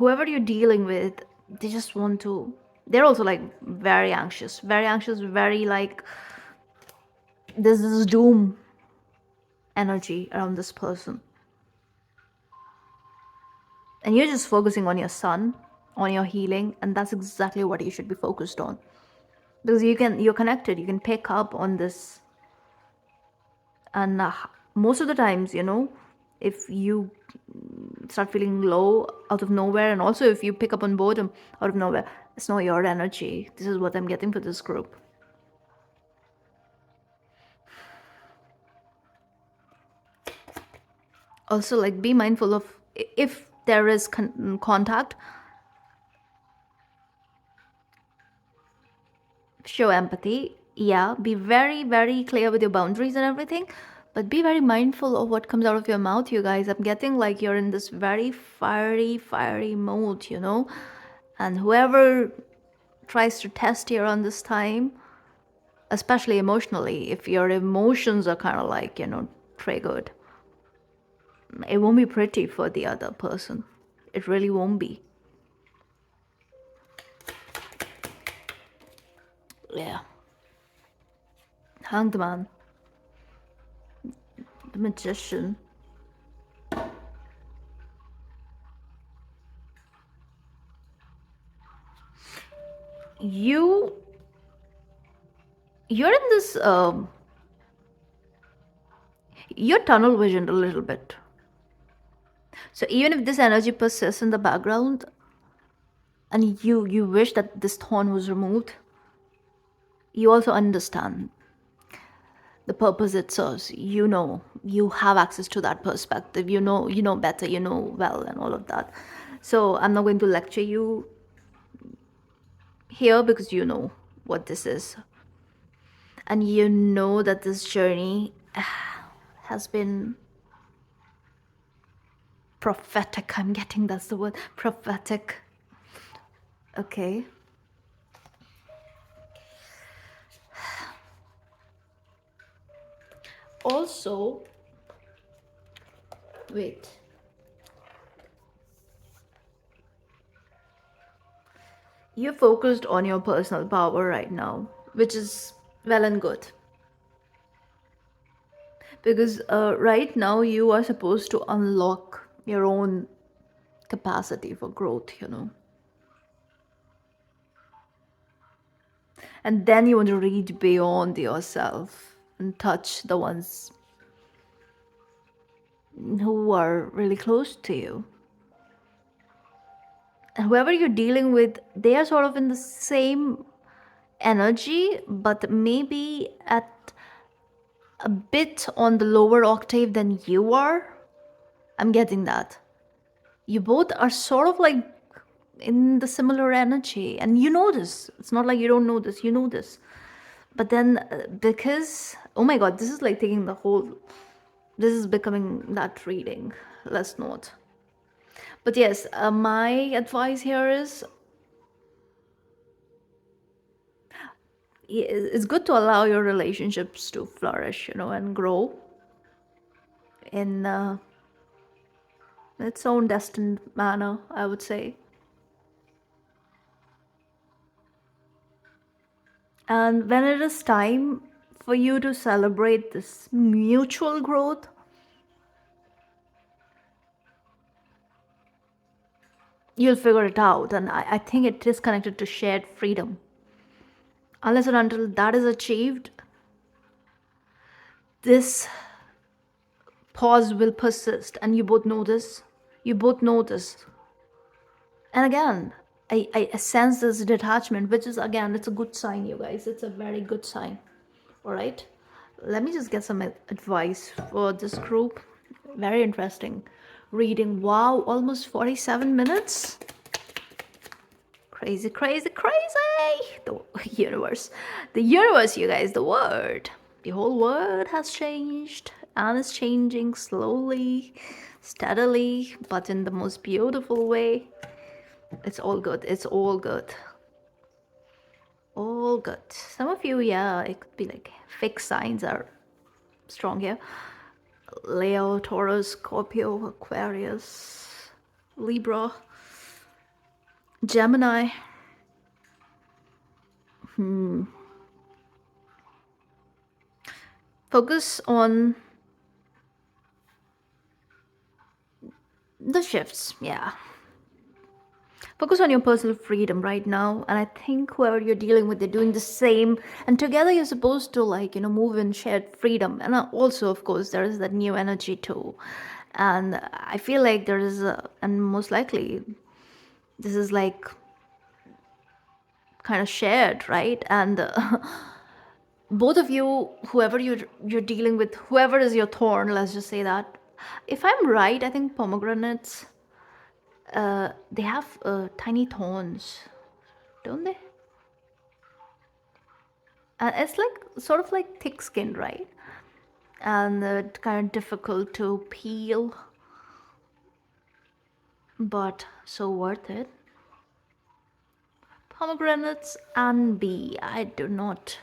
whoever you're dealing with, they just want to, they're also like very anxious, very like, there's this doom energy around this person. And you're just focusing on your sun, on your healing, and that's exactly what you should be focused on. Because you're connected, you can pick up on this. And most of the times, if you start feeling low out of nowhere, and also if you pick up on boredom out of nowhere, it's not your energy. This is what I'm getting for this group. Also, like, be mindful of if there is contact, show empathy. Yeah, be very, very clear with your boundaries and everything, but be very mindful of what comes out of your mouth, you guys. I'm getting like you're in this very fiery mode, and whoever tries to test you on this time, especially emotionally, if your emotions are kind of like, triggered, it won't be pretty for the other person. It really won't be. Yeah. Hanged Man, the Magician. You, you're in this, you're tunnel visioned a little bit. So even if this energy persists in the background, and you wish that this thorn was removed, you also understand the purpose it serves. You have access to that perspective. You know better, you know well, and all of that. So I'm not going to lecture you here, because you know what this is, and you know that this journey has been prophetic. I'm getting, that's the word, prophetic. Okay. Also, wait. You're focused on your personal power right now, which is well and good. Because right now you are supposed to unlock your own capacity for growth. And then you want to reach beyond yourself and touch the ones who are really close to you. And whoever you're dealing with, they are sort of in the same energy, but maybe at a bit on the lower octave than you are. I'm getting that. You both are sort of like in the similar energy, and you know this. It's not like you don't know this, you know this. But then, because, oh my god, this is like taking the whole, this is becoming that reading. Let's not. But yes, my advice here is, it's good to allow your relationships to flourish, and grow in its own destined manner, I would say. And when it is time for you to celebrate this mutual growth, you'll figure it out. And I think it is connected to shared freedom. Unless and until that is achieved, this pause will persist. And you both know this. You both know this. And again, I sense this detachment, which is, again, it's a good sign, you guys. It's a very good sign. All right. Let me just get some advice for this group. Very interesting reading. Wow, almost 47 minutes. Crazy, crazy, crazy. The universe, you guys, the word. The whole world has changed, and is changing slowly, steadily, but in the most beautiful way. It's all good. It's all good. All good. Some of you, yeah, it could be like fixed signs are strong here. Leo, Taurus, Scorpio, Aquarius, Libra. Gemini, focus on the shifts. Yeah. Focus on your personal freedom right now. And I think whoever you're dealing with, they're doing the same. And together you're supposed to, like, move in shared freedom. And also, of course, there is that new energy too. And I feel like there is, and most likely, this is like kind of shared, right? And both of you, whoever you're dealing with, whoever is your thorn, let's just say that. If I'm right, I think pomegranates, they have tiny thorns, don't they? And it's like sort of like thick skinned, right? And kind of difficult to peel, but so worth it. Pomegranates and bee, I do not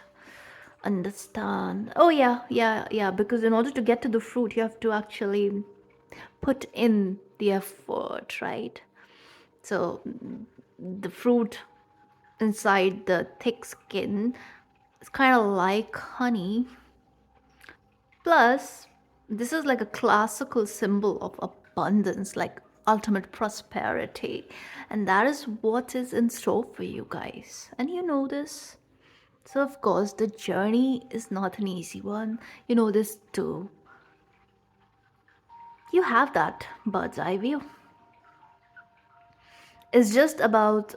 understand. Oh yeah, yeah, yeah, because in order to get to the fruit you have to actually put in the effort, right? So the fruit inside the thick skin is kind of like honey. Plus, this is like a classical symbol of abundance, like ultimate prosperity. And that is what is in store for you guys. And you know this. So, of course, the journey is not an easy one. You know this too. You have that bird's eye view. It's just about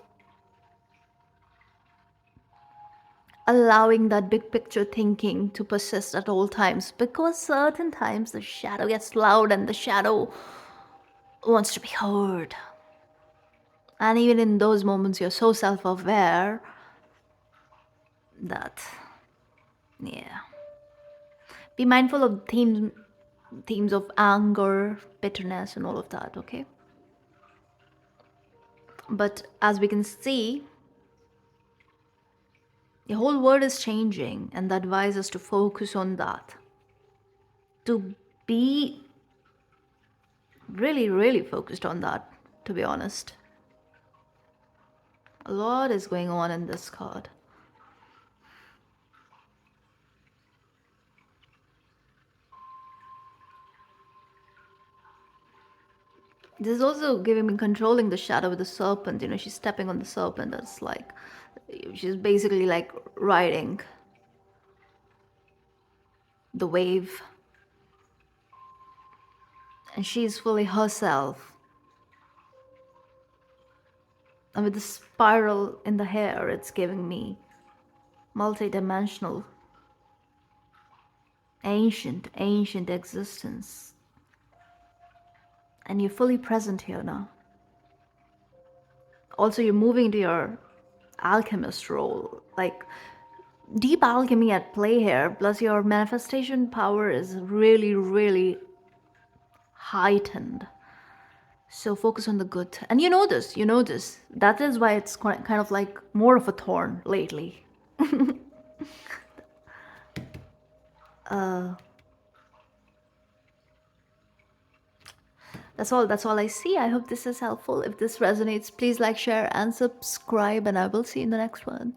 allowing that big picture thinking to persist at all times, because certain times the shadow gets loud and the shadow wants to be heard. And even in those moments, you're so self aware that, yeah. Be mindful of themes of anger, bitterness, and all of that, okay? But as we can see, the whole world is changing, and that advises us to focus on that. To be really, really focused on that, to be honest. A lot is going on in this card. This is also giving me controlling the shadow with the serpent. She's stepping on the serpent. That's like, she's basically like riding the wave. And she's fully herself. And with the spiral in the hair, it's giving me multi-dimensional, ancient existence. And you're fully present here now. Also, you're moving into your alchemist role. Like, deep alchemy at play here, plus your manifestation power is really, really heightened. So focus on the good. And you know this. That is why it's kind of like more of a thorn lately. That's all I see. I hope this is helpful. If this resonates, please like, share, and subscribe, and I will see you in the next one.